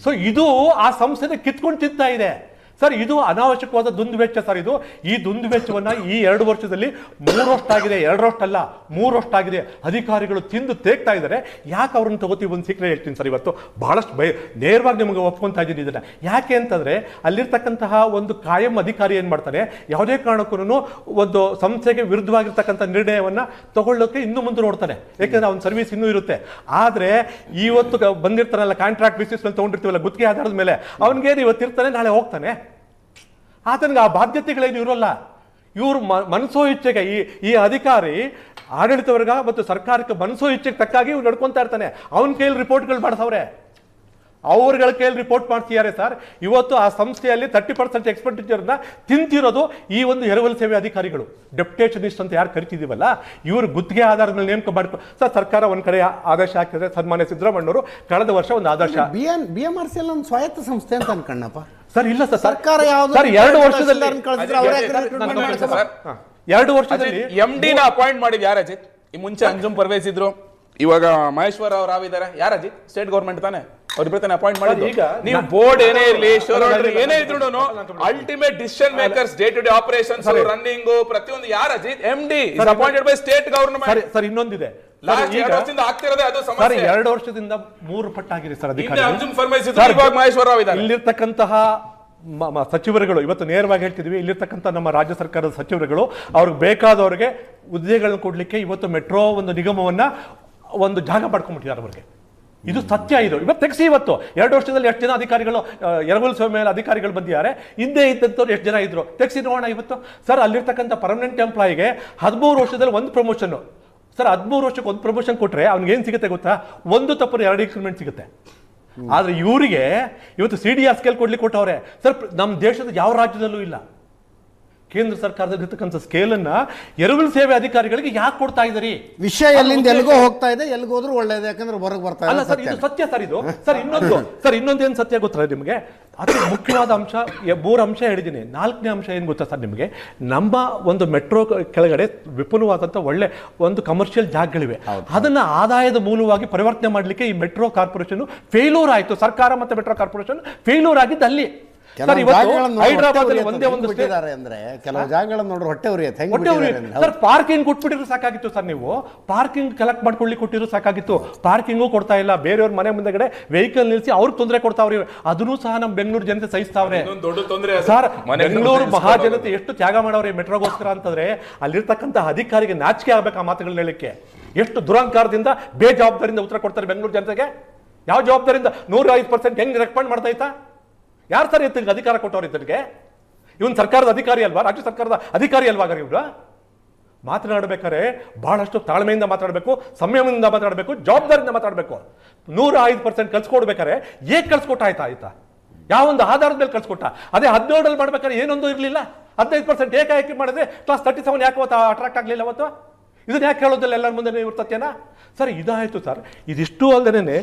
ಸೊ ಇದು ಆ ಸಂಸ್ಥೆನ ಕಿತ್ಕೊಂಡು ತಿಂತಾ ಇದೆ ಸರ್. ಇದು ಅನಾವಶ್ಯಕವಾದ ದುಂದುವೆಚ್ಚ ಸರ್. ಈ ದುಂದುವೆಚ್ಚವನ್ನ ಈ 2 ವರ್ಷದಲ್ಲಿ 3 ವರ್ಷಾಗಿದೆ, 2 ವರ್ಷಲ್ಲ 3 ವರ್ಷಾಗಿದೆ. ಅಧಿಕಾರಿಗಳು ತಿಂದು ತೇಗ್ತಾ ಇದ್ದಾರೆ. ಯಾಕೆ ಅವ್ರನ್ನ ತಗೋತೀವಿ? ಒಂದು ಸೀಕ್ರೆಟ್ ಹೇಳ್ತೀನಿ ಸರ್. ಇವತ್ತು ಬಹಳಷ್ಟು ನೇರವಾಗಿ ನಿಮಗೆ ಒಪ್ಕೊಂತಾ ಇದ್ದೀನಿ ಇದನ್ನ. ಯಾಕೆ ಅಂತಂದ್ರೆ, ಅಲ್ಲಿರ್ತಕ್ಕಂತಹ ಒಂದು ಕಾಯಂ ಅಧಿಕಾರಿ ಏನ್ ಮಾಡ್ತಾನೆ, ಯಾವುದೇ ಕಾರಣಕ್ಕೂ ಒಂದು ಸಂಸ್ಥೆಗೆ ವಿರುದ್ಧವಾಗಿರ್ತಕ್ಕಂಥ ನಿರ್ಣಯವನ್ನ ತಗೊಳ್ಳೋಕೆ ಇನ್ನು ಮುಂದೆ ನೋಡ್ತಾನೆ. ಯಾಕಂದ್ರೆ ಅವ್ನ ಸರ್ವಿಸ್ ಇನ್ನೂ ಇರುತ್ತೆ. ಆದ್ರೆ ಇವತ್ತು ಬಂದಿರ್ತಾನಲ್ಲ, ಕಾಂಟ್ರಾಕ್ಟ್ ಬೇಸಿಸ್ ಮೇಲೆ ತಗೊಂಡಿರ್ತೀವಲ್ಲ, ಗುತ್ತಿಗೆ ಆಧಾರದ ಮೇಲೆ, ಅವನಿಗೇನು ಇವತ್ತು ಇರ್ತಾನೆ, ನಾಳೆ ಹೋಗ್ತಾನೆ. ಆತನಿಗೆ ಆ ಬಾಧ್ಯತೆಗಳೇನು ಇರೋಲ್ಲ. ಇವರು ಮನಸೋ ಇಚ್ಛೆಗೆ ಈ ಅಧಿಕಾರಿ ಆಡಳಿತ ವರ್ಗ ಮತ್ತು ಸರ್ಕಾರಕ್ಕೆ ಮನಸೋ ಇಚ್ಛೆಗೆ ತಕ್ಕಾಗಿ ಇವ್ರು ನಡ್ಕೊಂತಾ ಇರ್ತಾನೆ. ಅವನ ಕೈಯಲ್ಲಿ ರಿಪೋರ್ಟ್ಗಳು ಮಾಡ್ಸವ್ರೆ, ಅವ್ರಗಳ ಕೈಯಲ್ಲಿ ರಿಪೋರ್ಟ್ ಮಾಡ್ತಿದ್ದಾರೆ ಸರ್. ಇವತ್ತು ಆ ಸಂಸ್ಥೆಯಲ್ಲಿ 30% ಎಕ್ಸ್ಪೆಂಡಿಚರ್ನ ತಿಂತಿರೋದು ಈ ಒಂದು ಎರವಲು ಸೇವೆ ಅಧಿಕಾರಿಗಳು, ಡೆಪ್ಯುಟೇಷನಿಸ್ಟ್ ಅಂತ ಯಾರು ಕರಿತಿದೀವಲ್ಲ, ಇವರು ಗುತ್ತಿಗೆ ಆಧಾರದ ಮೇಲೆ ನೇಮಕ ಮಾಡ್ಕೊ ಸರ್. ಸರ್ಕಾರ ಒಂದ್ ಕಡೆ ಆದೇಶ ಹಾಕಿದ್ರೆ, ಸನ್ಮಾನ್ಯ ಸಿದ್ದರಾಮಯ್ಯವರು ಕಳೆದ ವರ್ಷ ಒಂದು ಆದೇಶ.
BMRC ಒಂದು ಸ್ವಾಯತ್ತ ಸಂಸ್ಥೆ ಅಂತ ಅನ್ಕಣ್ಣಪ್ಪ
ಸರ್. ಇಲ್ಲ ಸರ್,
ಸರ್ಕಾರ ಯಾವುದು
ಸರ್ 2 ವರ್ಷದಲ್ಲಿ
2 ವರ್ಷದಲ್ಲಿ MD ನ ಅಪಾಯಿಂಟ್ ಮಾಡಿದ್ ಯಾರು ಅಜಿತ್? ಈ ಮುಂಚೆ ಅಂಜುಮ್ ಪರ್ವೇಜ್ ಇದ್ರು, ಇವಾಗ ಮಹೇಶ್ವರ ರಾವ್ ಇದ್ದಾರೆ, ಯಾರಜಿ ಸ್ಟೇಟ್ ಗೌರ್ಮೆಂಟ್ ತಾನೆ, ಅವ್ರಿಬ್ರು ತಾನೆ ಅಪಾಯಿಂಟ್ ಮಾಡಿ.
ಈಗ
ನೀವು ಬೋರ್ಡ್ ಏನೇ ಇರಲಿ, ಏನೇ ಇದ್ರು ultimate decision makers, day to day operations, running ಪ್ರತಿಯೊಂದು ಯಾರಜಿ MD is appointed by state government.
Sir ಇನ್ನೊಂದಿದೆ,
ಲಾಸ್ಟ್ 2 ವರ್ಷದಿಂದ ಆಗ್ತಿರೋದೇ ಅದು ಸಮಸ್ಯೆ.
2 ವರ್ಷದಿಂದ 3 ಪಟ್ಟಾಗಿದೆ ಸರ್
ಮಹೇಶ್ವರ ರಾವ್ ಇದ್ದಾರೆ.
ಇಲ್ಲಿರ್ತಕ್ಕಂತಹ ಸಚಿವರುಗಳು ಇವತ್ತು ನೇರವಾಗಿ ಹೇಳ್ತಿದ್ವಿ, ಇಲ್ಲಿರ್ತಕ್ಕಂಥ ನಮ್ಮ ರಾಜ್ಯ ಸರ್ಕಾರದ ಸಚಿವರುಗಳು ಅವ್ರಿಗೆ ಬೇಕಾದವ್ರಿಗೆ ಹುದ್ದೆಗಳನ್ನು ಕೊಡ್ಲಿಕ್ಕೆ ಇವತ್ತು ಮೆಟ್ರೋ ಒಂದು ನಿಗಮವನ್ನ ಒಂದು ಜಾಗ ಪಡ್ಕೊಂಡ್ಬಿಟ್ಟಿದ್ದಾರೆ ಅವ್ರಿಗೆ. ಇದು ಸತ್ಯ. ಇದು ಇವತ್ತು ತೆಗೆಸಿ, ಇವತ್ತು 2 ವರ್ಷದಲ್ಲಿ ಎಷ್ಟು ಜನ ಅಧಿಕಾರಿಗಳು, ಎರವಲ್ ಸ್ವಾಮಿ ಮೇಲೆ ಅಧಿಕಾರಿಗಳು ಬಂದಿದ್ದಾರೆ, ಹಿಂದೆ ಇದ್ದಂಥವ್ರು ಎಷ್ಟು ಜನ ಇದ್ರು, ತೆಗೆಸಿ ನೋಡೋಣ. ಇವತ್ತು ಸರ್ ಅಲ್ಲಿರ್ತಕ್ಕಂಥ ಪರ್ಮನೆಂಟ್ ಎಂಪ್ಲಾಯಿಗೆ 13 ವರ್ಷದಲ್ಲಿ 1 ಪ್ರಮೋಷನ್. ಸರ್ 13 ವರ್ಷಕ್ಕೆ 1 ಪ್ರಮೋಷನ್ ಕೊಟ್ರೆ ಅವ್ನಿಗೆ ಏನು ಸಿಗುತ್ತೆ ಗೊತ್ತಾ? 1 ತಪ್ಪು 2 ಇನ್ಕ್ರಿಮೆಂಟ್ ಸಿಗುತ್ತೆ. ಆದ್ರೆ ಇವರಿಗೆ ಇವತ್ತು CDR ಸ್ಕೇಲ್ ಕೊಡ್ಲಿಕ್ಕೆ ಕೊಟ್ಟವ್ರೆ. ಸರ್ ನಮ್ಮ ದೇಶದ ಯಾವ ರಾಜ್ಯದಲ್ಲೂ ಇಲ್ಲ. ಕೇಂದ್ರ ಸರ್ಕಾರದಲ್ಲಿ ಇರ್ತಕ್ಕಂಥ ಸ್ಕೇಲ್ ಅನ್ನ ಎರವಲ್ ಸೇವೆ ಅಧಿಕಾರಿಗಳಿಗೆ ಯಾಕೆ ಕೊಡ್ತಾ ಇದ್ದೀರಿ?
ವಿಷಯ ಎಲ್ಲಿಂದ ಎಲ್ಗೋ ಹೋಗ್ತಾ ಇದೆ, ಎಲ್ಗೋದ್ರೂ ಒಳ್ಳೇದು, ಯಾಕಂದ್ರೆ ಹೊರಗೆ ಬರ್ತಾ
ಅಲ್ಲ ಸರ್, ಇದು ಸತ್ಯ ಸರ್. ಇದು ಸರ್ ಇನ್ನೊಂದೇನು ಸತ್ಯ ಗೊತ್ತಾ ನಿಮಗೆ? ಅತಿ ಮುಖ್ಯವಾದ ಅಂಶ 3 ಅಂಶ ಹೇಳಿದ್ದೀನಿ. 4ನೇ ಅಂಶ ಏನು ಗೊತ್ತಾ ಸರ್ ನಿಮಗೆ? ನಮ್ಮ ಒಂದು ಮೆಟ್ರೋ ಕೆಳಗಡೆ ವಿಪುಲವಾದಂಥ ಒಳ್ಳೆ ಒಂದು ಕಮರ್ಷಿಯಲ್ ಜಾಗಗಳಿವೆ. ಅದನ್ನ ಆದಾಯದ ಮೂಲವಾಗಿ ಪರಿವರ್ತನೆ ಮಾಡಲಿಕ್ಕೆ ಈ ಮೆಟ್ರೋ ಕಾರ್ಪೊರೇಷನ್ ಫೇಲ್ಯೂರ್ ಆಯಿತು. ಸರ್ಕಾರ ಮತ್ತೆ ಮೆಟ್ರೋ ಕಾರ್ಪೊರೇಷನ್ ಫೇಲ್ಯೂರ್ ಆಗಿದ್ದು ಅಲ್ಲಿ. ಸರ್ ಇವತ್ತು ಹೈದರಾಬಾದ್ ಒಂದೇ ಒಂದು
ಅಂದ್ರೆ ಕೆಲವು ಜಾಗಗಳನ್ನು ನೋಡ್ರೆ ಹೊಟ್ಟೆ ಉರಿಯುತ್ತೆ.
ಸರ್ ಪಾರ್ಕಿಂಗ್ ಕೊಟ್ಬಿಟ್ಟಿದ್ರು ಸಾಕಾಗಿತ್ತು ಸರ್. ನೀವು ಪಾರ್ಕಿಂಗ್ ಕಲೆಕ್ಟ್ ಮಾಡ್ಕೊಳ್ಳಿ ಕೊಟ್ಟಿದ್ರು ಸಾಕಾಗಿತ್ತು. ಪಾರ್ಕಿಂಗು ಕೊಡ್ತಾ ಇಲ್ಲ. ಬೇರೆಯವ್ರ ಮನೆ ಮುಂದೆಗಡೆ ವೆಹಿಕಲ್ ನಿಲ್ಲಿಸಿ ಅವ್ರಿಗೆ ತೊಂದರೆ ಕೊಡ್ತಾವ್ರಿ. ಅದನ್ನು ಸಹ ನಮ್ಮ ಬೆಂಗಳೂರು ಜನತೆ ಸಹಿಸ್ತಾವ್ರೆ ಸರ್. ಬೆಂಗಳೂರು ಮಹಾಜನತೆ ಎಷ್ಟು ತ್ಯಾಗ ಮಾಡವ್ರೆ ಮೆಟ್ರೋಗೋಸ್ಕರ ಅಂತಂದ್ರೆ ಅಲ್ಲಿರ್ತಕ್ಕಂಥ ಅಧಿಕಾರಿಗೆ ನಾಚಿಕೆ ಆಗ್ಬೇಕು ಆ ಮಾತುಗಳನ್ನ ಹೇಳಲಿಕ್ಕೆ. ಎಷ್ಟು ದುರಂಕಾರದಿಂದ ಬೇಜವಾಬ್ದಾರಿಯಿಂದ ಉತ್ತರ ಕೊಡ್ತಾರೆ ಬೆಂಗಳೂರು ಜನತೆಗೆ. ಯಾವ ಜವಾಬ್ದಾರಿಯಿಂದ 105% ಹೆಂಗ್ ರೆಕಮೆಂಡ್ ಮಾಡ್ತಾ ಇತ್ತಾ? ಯಾರು ಸರ್ ಇತ್ತಿಗೆ ಅಧಿಕಾರ ಕೊಟ್ಟವ್ರು ಇದ್ದರಿಗೆ? ಇವನ್ ಸರ್ಕಾರದ ಅಧಿಕಾರಿ ಅಲ್ವಾ? ರಾಜ್ಯ ಸರ್ಕಾರದ ಅಧಿಕಾರಿ ಅಲ್ವಾ ಇವ್ರು? ಮಾತನಾಡಬೇಕಾದ್ರೆ ಬಹಳಷ್ಟು ತಾಳ್ಮೆಯಿಂದ ಮಾತಾಡಬೇಕು, ಸಂಯಮದಿಂದ ಮಾತಾಡಬೇಕು, ಜವಾಬ್ದಾರಿಯಿಂದ ಮಾತಾಡಬೇಕು. 105% ಕಳ್ಸ್ಕೊಡ್ಬೇಕಾರೆ ಏಕ್ ಕಳ್ಸ್ಕೊಟ್ಟ ಆಯ್ತಾ? ಯಾವೊಂದು ಆಧಾರದ ಮೇಲೆ ಕಳ್ಸ್ಕೊಟ್ಟ? ಅದೇ 17 ಮಾಡ್ಬೇಕಾದ್ರೆ ಏನೊಂದು ಇರಲಿಲ್ಲ. 15% ಏಕಾಏಕಿ ಮಾಡಿದ್ರೆ ಕ್ಲಾಸ್ 37 ಯಾಕೆ ಅಟ್ರಾಕ್ಟ್ ಆಗಲಿಲ್ಲ ಅವತ್ತು? ಇದನ್ನ ಯಾಕೆ ಹೇಳೋದಿಲ್ಲ ಎಲ್ಲರ ಮುಂದೆ ಇವ್ರ ಸತ್ಯನ? ಸರ್ ಇದಾಯಿತು ಸರ್. ಇದಿಷ್ಟು ಅಲ್ಲದೇ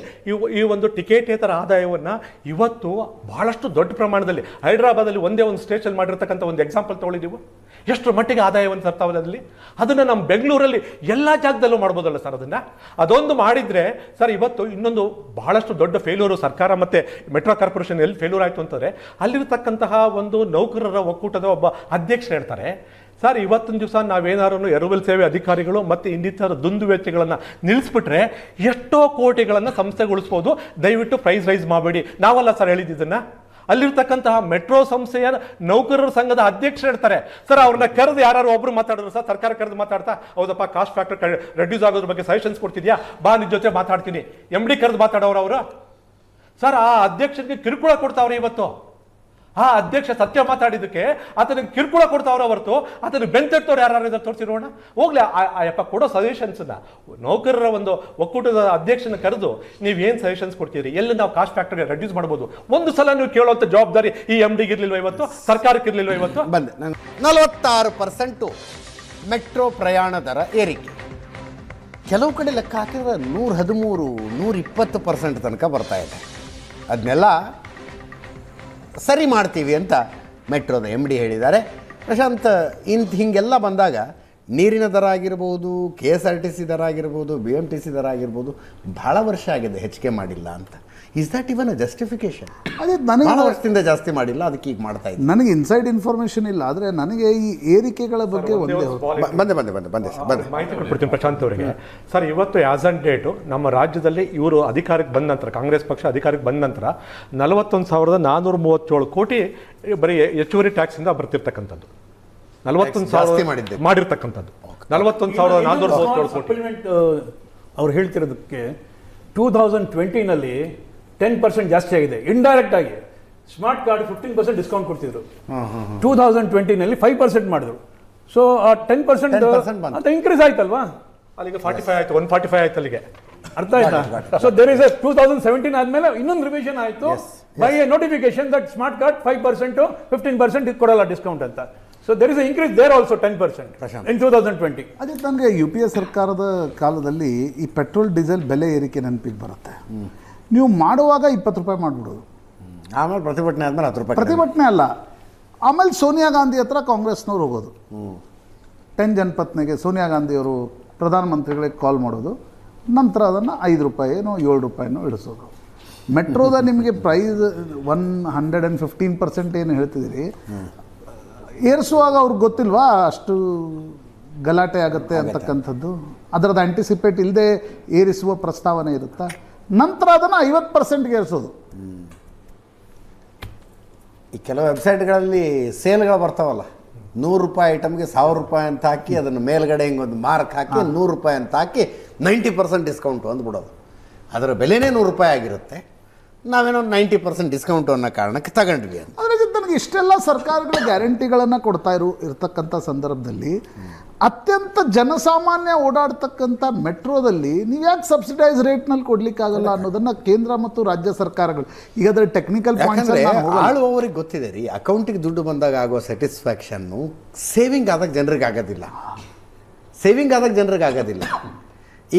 ಈ ಒಂದು ಟಿಕೆಟೇತರ ಆದಾಯವನ್ನು ಇವತ್ತು ಬಹಳಷ್ಟು ದೊಡ್ಡ ಪ್ರಮಾಣದಲ್ಲಿ ಹೈದರಾಬಾದಲ್ಲಿ ಒಂದೇ ಒಂದು ಸ್ಟೇಷನ್ ಮಾಡಿರ್ತಕ್ಕಂಥ ಒಂದು ಎಕ್ಸಾಂಪಲ್ ತೊಗೊಳಿದ್ದೀವಿ. ಎಷ್ಟು ಮಟ್ಟಿಗೆ ಆದಾಯವನ್ನು ತರ್ತಾವಲ್ಲ ಅದರಲ್ಲಿ. ಅದನ್ನು ನಮ್ಮ ಬೆಂಗಳೂರಲ್ಲಿ ಎಲ್ಲ ಜಾಗದಲ್ಲೂ ಮಾಡ್ಬೋದಲ್ಲ ಸರ್ ಅದನ್ನು. ಅದೊಂದು ಮಾಡಿದರೆ ಸರ್ ಇವತ್ತು ಇನ್ನೊಂದು ಬಹಳಷ್ಟು ದೊಡ್ಡ ಫೇಲ್ಯೂರು ಸರ್ಕಾರ ಮತ್ತು ಮೆಟ್ರೋ ಕಾರ್ಪೊರೇಷನ್ ಎಲ್ಲಿ ಫೇಲ್ಯೂರ್ ಆಯಿತು ಅಂತಂದರೆ ಅಲ್ಲಿರ್ತಕ್ಕಂತಹ ಒಂದು ನೌಕರರ ಒಕ್ಕೂಟದ ಒಬ್ಬ ಅಧ್ಯಕ್ಷರು ಹೇಳ್ತಾರೆ, ಸರ್ ಇವತ್ತಿನ ದಿವಸ ನಾವೇನಾದ್ರು ಎರವಲ್ ಸೇವೆ ಅಧಿಕಾರಿಗಳು ಮತ್ತು ಇನ್ನಿತರ ದುಂದು ವೆಚ್ಚಗಳನ್ನು ನಿಲ್ಲಿಸ್ಬಿಟ್ರೆ ಎಷ್ಟೋ ಕೋಟಿಗಳನ್ನು ಸಂಸ್ಥೆಗೆ ಉಳಿಸ್ಬೋದು, ದಯವಿಟ್ಟು ಪ್ರೈಸ್ ರೈಸ್ ಮಾಡಬೇಡಿ. ನಾವಲ್ಲ ಸರ್ ಹೇಳಿದ್ದನ್ನ. ಅಲ್ಲಿರ್ತಕ್ಕಂತಹ ಮೆಟ್ರೋ ಸಂಸ್ಥೆಯ ನೌಕರರ ಸಂಘದ ಅಧ್ಯಕ್ಷರು ಹೇಳ್ತಾರೆ, ಸರ್ ಅವ್ರನ್ನ ಕರೆದು ಯಾರು ಒಬ್ರು ಮಾತಾಡಿದ್ರು ಸರ್, ಸರ್ಕಾರ ಕರೆದು ಮಾತಾಡ್ತಾ ಹೌದಪ್ಪ ಕಾಸ್ಟ್ ಫ್ಯಾಕ್ಟರ್ ರೆಡ್ಯೂಸ್ ಆಗೋದ್ರ ಬಗ್ಗೆ ಸಜೆಷನ್ಸ್ ಕೊಡ್ತಿದ್ಯಾ, ಬಾ ನಿನ್ನ ಜೊತೆ ಮಾತಾಡ್ತೀನಿ. MD ಕರೆದು ಮಾತಾಡೋರು ಅವರು. ಸರ್ ಆ ಅಧ್ಯಕ್ಷರಿಗೆ ಕಿರುಕುಳ ಕೊಡ್ತಾವ್ರೆ ಇವತ್ತು. ಆ ಅಧ್ಯಕ್ಷ ಸತ್ಯ ಮಾತಾಡಿದ್ದಕ್ಕೆ ಆತನಿಗೆ ಕಿರುಕುಳ ಕೊಡ್ತಾವ್ರ ಹೊರತು ಆತನಿಗೆ ಬೆಂತಟ್ಟವ್ರು ಯಾರು ತೋರಿಸಿರೋಣ ಹೋಗ್ಲಿ. ಅಯ್ಯಪ್ಪ ಕೊಡೋ ಸಜೆಷನ್ಸ್ನ ನೌಕರರ ಒಂದು ಒಕ್ಕೂಟದ ಅಧ್ಯಕ್ಷನ ಕರೆದು ನೀವೇನು ಸಜೆಷನ್ಸ್ ಕೊಡ್ತೀರಿ, ಎಲ್ಲಿ ನಾವು ಕಾಸ್ಟ್ ಫ್ಯಾಕ್ಟರ್ ರೆಡ್ಯೂಸ್ ಮಾಡ್ಬೋದು, ಒಂದು ಸಲ ನೀವು ಕೇಳುವಂಥ ಜವಾಬ್ದಾರಿ ಈ MDಗೆ ಇರ್ಲಿಲ್ವ ಇವತ್ತು, ಸರ್ಕಾರಕ್ಕೆ ಇರ್ಲಿಲ್ವ ಇವತ್ತು?
ಬಂದೆ 46% ಮೆಟ್ರೋ ಪ್ರಯಾಣ ದರ ಏರಿಕೆ. ಕೆಲವು ಕಡೆ ಲೆಕ್ಕ ಹಾಕಿದ್ರೆ 113, 120% ತನಕ ಬರ್ತಾ ಇದೆ. ಅದನ್ನೆಲ್ಲ ಸರಿ ಮಾಡ್ತೀವಿ ಅಂತ ಮೆಟ್ರೋದ MD ಹೇಳಿದ್ದಾರೆ. ಪ್ರಶಾಂತ್, ಹಿಂಗೆಲ್ಲ ಬಂದಾಗ ನೀರಿನ ದರ ಆಗಿರ್ಬೋದು, KSRTC ದರ ಆಗಿರ್ಬೋದು, BMTC ದರ ಆಗಿರ್ಬೋದು, ಭಾಳ ವರ್ಷ ಆಗಿದೆ ಹೆಚ್ಚಿಗೆ ಮಾಡಿಲ್ಲ ಅಂತ. Is that even a justification?
ಅದೇ ನನಗೆ
ಭಾಳ ವರ್ಷದಿಂದ ಜಾಸ್ತಿ ಮಾಡಿಲ್ಲ, ಅದಕ್ಕೆ ಈಗ ಮಾಡ್ತಾ ಇದ್ದೀನಿ.
ನನಗೆ ಇನ್ಸೈಡ್ ಇನ್ಫಾರ್ಮೇಷನ್ ಇಲ್ಲ, ಆದರೆ ನನಗೆ ಈ ಏರಿಕೆಗಳ ಬಗ್ಗೆ
ಬಂದೆ
ಮಾಹಿತಿ ಕೊಟ್ಬಿಡ್ತೀನಿ ಪ್ರಶಾಂತ್ ಅವರಿಗೆ. ಸರ್ ಇವತ್ತು ಆಸ್ ಆನ್ ಡೇಟು ನಮ್ಮ ರಾಜ್ಯದಲ್ಲಿ ಇವರು ಅಧಿಕಾರಕ್ಕೆ ಬಂದ ನಂತರ, ಕಾಂಗ್ರೆಸ್ ಪಕ್ಷ ಅಧಿಕಾರಕ್ಕೆ ಬಂದ ನಂತರ 41,437 ಕೋಟಿ ಬರೀ ಹೆಚ್ಚುವರಿ ಟ್ಯಾಕ್ಸಿಂದ ಬರ್ತಿರ್ತಕ್ಕಂಥದ್ದು. 41,000 ಮಾಡಿರ್ತಕ್ಕಂಥದ್ದು 41,437 ಕೋಟಿ. ಅವ್ರು ಹೇಳ್ತಿರೋದಕ್ಕೆ 2020ನಲ್ಲಿ 10% ಜಾಸ್ತಿ ಆಗಿದೆ. ಇಂಡೈರೆಕ್ಟ್ ಆಗಿ ಸ್ಮಾರ್ಟ್ ಕಾರ್ಡ್ 15% ಡಿಸ್ಕೌಂಟ್ ಕೊಡ್ತಿದ್ರು. 2020ನಲ್ಲಿ 5% ಮಾಡಿದ್ರು. ಸೊ ಆ 10% ಅಂತ ಇನ್ಕ್ರೀಸ್ ಆಯ್ತಲ್ವಾ? ಅಲ್ಲಿಗೆ 45 ಆಯ್ತು, 145 ಆಯ್ತು ಅಲ್ಲಿಗೆ. ಅರ್ಥ ಆಯ್ತಾ? ಸೊ ದೇರ್ ಇಸ್ 2017 ಆದ್ಮೇಲೆ ಇನ್ನೊಂದು ರಿವಿಷನ್ ಆಯ್ತು by A notification that smart card 5%, 15% ಕೊಡಲ್ಲ ಡಿಸ್ಕೌಂಟ್ ಅಂತ. So there is an increase there also 10% in 2020.
ಅದೇ ನನಗೆ UPA ಸರ್ಕಾರದ ಕಾಲದಲ್ಲಿ ಈ ಪೆಟ್ರೋಲ್ ಡೀಸೆಲ್ ಬೆಲೆ ಏರಿಕೆ ನೆನಪಿಗೆ ಬರುತ್ತೆ. ನೀವು ಮಾಡುವಾಗ 20 ರೂಪಾಯಿ ಮಾಡಿಬಿಡೋದು,
ಆಮೇಲೆ ಪ್ರತಿಭಟನೆ ಆದ್ಮೇಲೆ 10 ರೂಪಾಯಿ.
ಪ್ರತಿಭಟನೆ ಅಲ್ಲ, ಆಮೇಲೆ ಸೋನಿಯಾ ಗಾಂಧಿ ಹತ್ರ ಕಾಂಗ್ರೆಸ್ನವ್ರು ಹೋಗೋದು. 10 ಜನಪತ್ನಿಗೆ ಸೋನಿಯಾ ಗಾಂಧಿಯವರು ಪ್ರಧಾನಮಂತ್ರಿಗಳಿಗೆ ಕಾಲ್ ಮಾಡೋದು, ನಂತರ ಅದನ್ನು 5 ರೂಪಾಯಿನೋ 7 ರೂಪಾಯಿನೋ ಇಳಿಸೋದು. ಮೆಟ್ರೋದ ನಿಮಗೆ ಪ್ರೈಸ್ 115% ಏನು ಹೇಳ್ತಿದ್ದೀರಿ, ಏರಿಸುವಾಗ ಅವ್ರಿಗೆ ಗೊತ್ತಿಲ್ವಾ ಅಷ್ಟು ಗಲಾಟೆ ಆಗುತ್ತೆ ಅಂತಕ್ಕಂಥದ್ದು? ಅದರದ್ದು ಆಂಟಿಸಿಪೇಟ್ ಇಲ್ಲದೆ ಏರಿಸುವ ಪ್ರಸ್ತಾವನೆ ಇರುತ್ತಾ? ನಂತರ ಅದನ್ನು 50%ಗೆ ಏರಿಸೋದು.
ಈ ಕೆಲವು ವೆಬ್ಸೈಟ್ಗಳಲ್ಲಿ ಸೇಲ್ಗಳು ಬರ್ತಾವಲ್ಲ, 100 ರೂಪಾಯಿ ಐಟಮ್ಗೆ 1000 ರೂಪಾಯಿ ಅಂತ ಹಾಕಿ ಅದನ್ನು ಮೇಲ್ಗಡೆ ಹಿಂಗೊಂದು ಮಾರ್ಕ್ ಹಾಕಿ 100 ರೂಪಾಯಿ ಅಂತ ಹಾಕಿ 90% ಡಿಸ್ಕೌಂಟು ಅಂದ್ಬಿಡೋದು. ಅದರ ಬೆಲೆನೇ 100 ರೂಪಾಯಿ ಆಗಿರುತ್ತೆ, ನಾವೇನೋ 90% ಡಿಸ್ಕೌಂಟು ಅನ್ನೋ ಕಾರಣಕ್ಕೆ ತಗೊಂಡ್ವಿ ಅಂತ.
ಅದರ ಜೊತೆ ನನಗೆ ಇಷ್ಟೆಲ್ಲ ಸರ್ಕಾರಗಳ ಗ್ಯಾರಂಟಿಗಳನ್ನು ಕೊಡ್ತಾ ಇರ್ತಕ್ಕಂಥ ಸಂದರ್ಭದಲ್ಲಿ ಅತ್ಯಂತ ಜನಸಾಮಾನ್ಯ ಓಡಾಡ್ತಕ್ಕಂಥ ಮೆಟ್ರೋದಲ್ಲಿ ನೀವು ಯಾಕೆ ಸಬ್ಸಿಡೈಸ್ ರೇಟ್ನಲ್ಲಿ ಕೊಡ್ಲಿಕ್ಕಾಗಲ್ಲ ಅನ್ನೋದನ್ನ ಕೇಂದ್ರ ಮತ್ತು ರಾಜ್ಯ ಸರ್ಕಾರಗಳು, ಈಗ ಅದರ ಟೆಕ್ನಿಕಲ್ ಪಾಯಿಂಟ್ಸ್
ಆಳುವವರಿಗೆ ಗೊತ್ತಿದೆ ರೀ, ಅಕೌಂಟಿಗೆ ದುಡ್ಡು ಬಂದಾಗ ಆಗೋ ಸ್ಯಾಟಿಸ್ಫ್ಯಾಕ್ಷನ್ನು ಸೇವಿಂಗ್ ಆದಾಗ ಜನರಿಗೆ ಆಗೋದಿಲ್ಲ.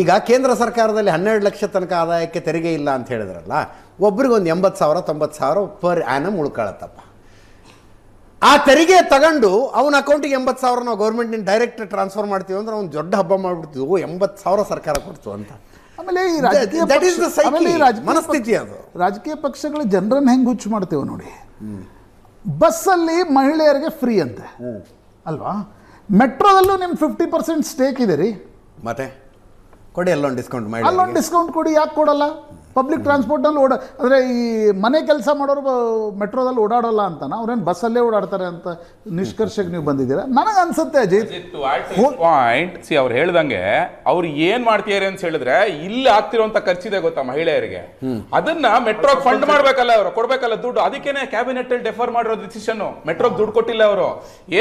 ಈಗ ಕೇಂದ್ರ ಸರ್ಕಾರದಲ್ಲಿ 12 ಲಕ್ಷ ತನಕ ಆದಾಯಕ್ಕೆ ತೆರಿಗೆ ಇಲ್ಲ ಅಂತ ಹೇಳಿದ್ರಲ್ಲ, ಒಬ್ರಿಗೆ ಒಂದು 80,000 90,000 ಪರ್ ಆ್ಯನಮ್ ಉಳ್ಕೊಳತ್ತಪ್ಪ. ಆ ತೆರಿಗೆ ತಗೊಂಡು ಅವನ ಅಕೌಂಟಿಗೆ 80,000 ನಾವು ಗೌರ್ಮೆಂಟಿನ ಡೈರೆಕ್ಟ್ ಟ್ರಾನ್ಸ್ಫರ್ ಮಾಡ್ತೀವಿ ಅಂದ್ರೆ ಅವ್ನು ದೊಡ್ಡ ಹಬ್ಬ ಮಾಡ್ಬಿಡ್ತೀವಿ, 80,000 ಸರ್ಕಾರ ಕೊಡ್ತು ಅಂತ.
ಆಮೇಲೆ ಈ
ಮನಸ್ಥಿತಿ ಅದು.
ರಾಜಕೀಯ ಪಕ್ಷಗಳು ಜನರನ್ನು ಹೆಂಗೆ ಹುಚ್ಚು ಮಾಡ್ತೇವೆ ನೋಡಿ. ಬಸ್ಸಲ್ಲಿ ಮಹಿಳೆಯರಿಗೆ ಫ್ರೀ ಅಂತೆ ಅಲ್ವಾ, ಮೆಟ್ರೋದಲ್ಲೂ ನಿಮ್ಮ 50% ಸ್ಟೇಕ್ ಇದೆ ರೀ,
ಮತ್ತೆ ಕೊಡಿ ಅಲ್ಲೊಂದು ಡಿಸ್ಕೌಂಟ್ ಮಾಡಿ,
ಅಲ್ಲೊಂದು ಡಿಸ್ಕೌಂಟ್ ಕೊಡಿ. ಯಾಕೆ ಕೊಡಲ್ಲ? ಪಬ್ಲಿಕ್ ಟ್ರಾನ್ಸ್ಪೋರ್ಟ್ನಲ್ಲಿ ಅಂದರೆ ಈ ಮನೆ ಕೆಲಸ ಮಾಡೋರು ಮೆಟ್ರೋದಲ್ಲಿ ಓಡಾಡೋಲ್ಲ ಅಂತಾನ, ಅವ್ರೇನು ಬಸ್ಸಲ್ಲೇ ಓಡಾಡ್ತಾರೆ ಅಂತ ನಿಷ್ಕರ್ಷಕ್ಕೆ ನೀವು ಬಂದಿದ್ದೀರಾ? ನನಗೆ ಅನ್ಸುತ್ತೆ ಅಜಯ್
ಪಾಯಿಂಟ್ ಸಿ ಅವ್ರು ಹೇಳ್ದಂಗೆ ಅವ್ರು ಏನ್ ಮಾಡ್ತೀರಿ ಅಂತ ಹೇಳಿದ್ರೆ ಇಲ್ಲಿ ಆಗ್ತಿರುವಂತ ಖರ್ಚಿದೆ ಗೊತ್ತಾ ಮಹಿಳೆಯರಿಗೆ, ಅದನ್ನ ಮೆಟ್ರೋಗ್ ಫಂಡ್ ಮಾಡ್ಬೇಕಲ್ಲ, ಅವರು ಕೊಡ್ಬೇಕಲ್ಲ ದುಡ್ಡು. ಅದಕ್ಕೇನೆ ಕ್ಯಾಬಿನೆಟ್ ಅಲ್ಲಿ ಡೆಫರ್ ಮಾಡಿರೋ ಡಿಸಿಷನ್. ಮೆಟ್ರೋಗ್ ದುಡ್ಡು ಕೊಟ್ಟಿಲ್ಲ ಅವರು.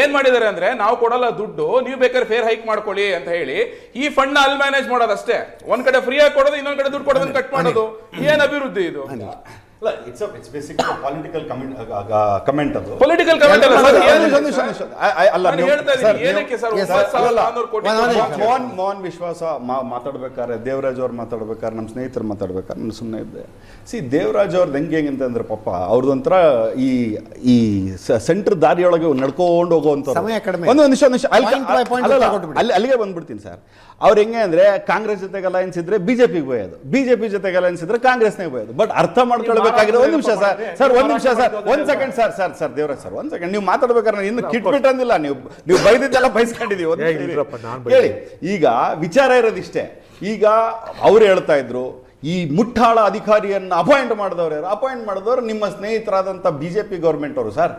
ಏನ್ ಮಾಡಿದಾರೆ ಅಂದ್ರೆ ನಾವು ಕೊಡಲ್ಲ ದುಡ್ಡು, ನೀವು ಬೇಕಾದ್ರೆ ಫೇರ್ ಹೈಕ್ ಮಾಡ್ಕೊಳ್ಳಿ ಅಂತ ಹೇಳಿ ಈ ಫಂಡ್ ನ ಅಲ್ಲಿ ಮ್ಯಾನೇಜ್ ಮಾಡೋದಷ್ಟೇ. ಒಂದ್ ಕಡೆ ಫ್ರೀ ಆಗಿ ಕೊಡೋದು, ಇನ್ನೊಂದ್ ಕಡೆ ದುಡ್ಡು ಕೊಡೋದನ್ನ ಕಟ್ ಮಾಡೋದು. ಏನ್ ಅಭಿವೃದ್ಧಿ ಇದು?
ಇಟ್ಸ್ ಬೇಸಿಕಲಿ ಪೊಲಿಟಿಕಲ್ ಕಮೆಂಟ್ ಅದು.
ಪೊಲಿಟಿಕಲ್ ಕಮೆಂಟ್ ಅಲ್ಲ ಸರ್.
ಮೋಹನ್ ವಿಶ್ವಾಸ ಮಾತಾಡ್ಬೇಕಾದ್ರೆ, ದೇವರಾಜ್ ಅವ್ರು ಮಾತಾಡ್ಬೇಕಾದ್ರೆ, ನಮ್ಮ ಸ್ನೇಹಿತರು ಮಾತಾಡ್ಬೇಕಾದ್ರೆ ನಾನು ಸುಮ್ಮನೆ ಇದ್ದೆ. ದೇವರಾಜ್ ಅವ್ರದ್ದು ಹೆಂಗೆ ಅಂತಂದ್ರೆ ಪಾಪ ಅವ್ರದೊಂಥರ ಈ ಸೆಂಟ್ರ್ ದಾರಿಯೊಳಗೆ ನಡ್ಕೊಂಡು ಹೋಗುವಂತ ಒಂದು ನಿಮಿಷ ಅಲ್ಲಿಗೆ ಬಂದ್ಬಿಡ್ತೀನಿ ಸರ್. ಅವ್ರು ಹೆಂಗೆ ಅಂದ್ರೆ ಕಾಂಗ್ರೆಸ್ ಜೊತೆಗೆ ಅಲಯನ್ಸ್ ಇದ್ರೆ ಬಿಜೆಪಿಗೆ ಹೋಯೋದು, ಬಿಜೆಪಿ ಜೊತೆಗೆ ಅಲಯನ್ಸ್ ಇದ್ರೆ ಕಾಂಗ್ರೆಸ್ನೇ ಹೋಯೋದು. ಬಟ್ ಅರ್ಥ ಮಾಡ್ಕೊಳ್ಬೇಕಾಗಿರೋ ಒಂದ್ ನಿಮಿಷ ಸರ್, ಒಂದ್ ಸೆಕೆಂಡ್ ಸರ್ ದೇವರಾಜ್ ಸರ್, ಒಂದ್ ಸೆಕೆಂಡ್. ನೀವು ಮಾತಾಡ್ಬೇಕಾದ್ರೆ ಇನ್ನು ಕಿಟ್ಬಿಟ್ ಅಂದಿಲ್ಲ, ನೀವು ಬೈದಿದ್ದೆಲ್ಲ ಬೈಸ್ಕೊಂಡಿದೀವಿ ಹೇಳಿ. ಈಗ ವಿಚಾರ ಇರೋದಿಷ್ಟೇ. ಈಗ ಅವ್ರು ಹೇಳ್ತಾ ಇದ್ರು ಈ ಮುಟ್ಟಾಳ ಅಧಿಕಾರಿಯನ್ನು ಅಪಾಯಿಂಟ್ ಮಾಡಿದವ್ರು ನಿಮ್ಮ ಸ್ನೇಹಿತರಾದಂಥ ಬಿಜೆಪಿ ಗೌರ್ಮೆಂಟ್ ಅವರು ಸರ್.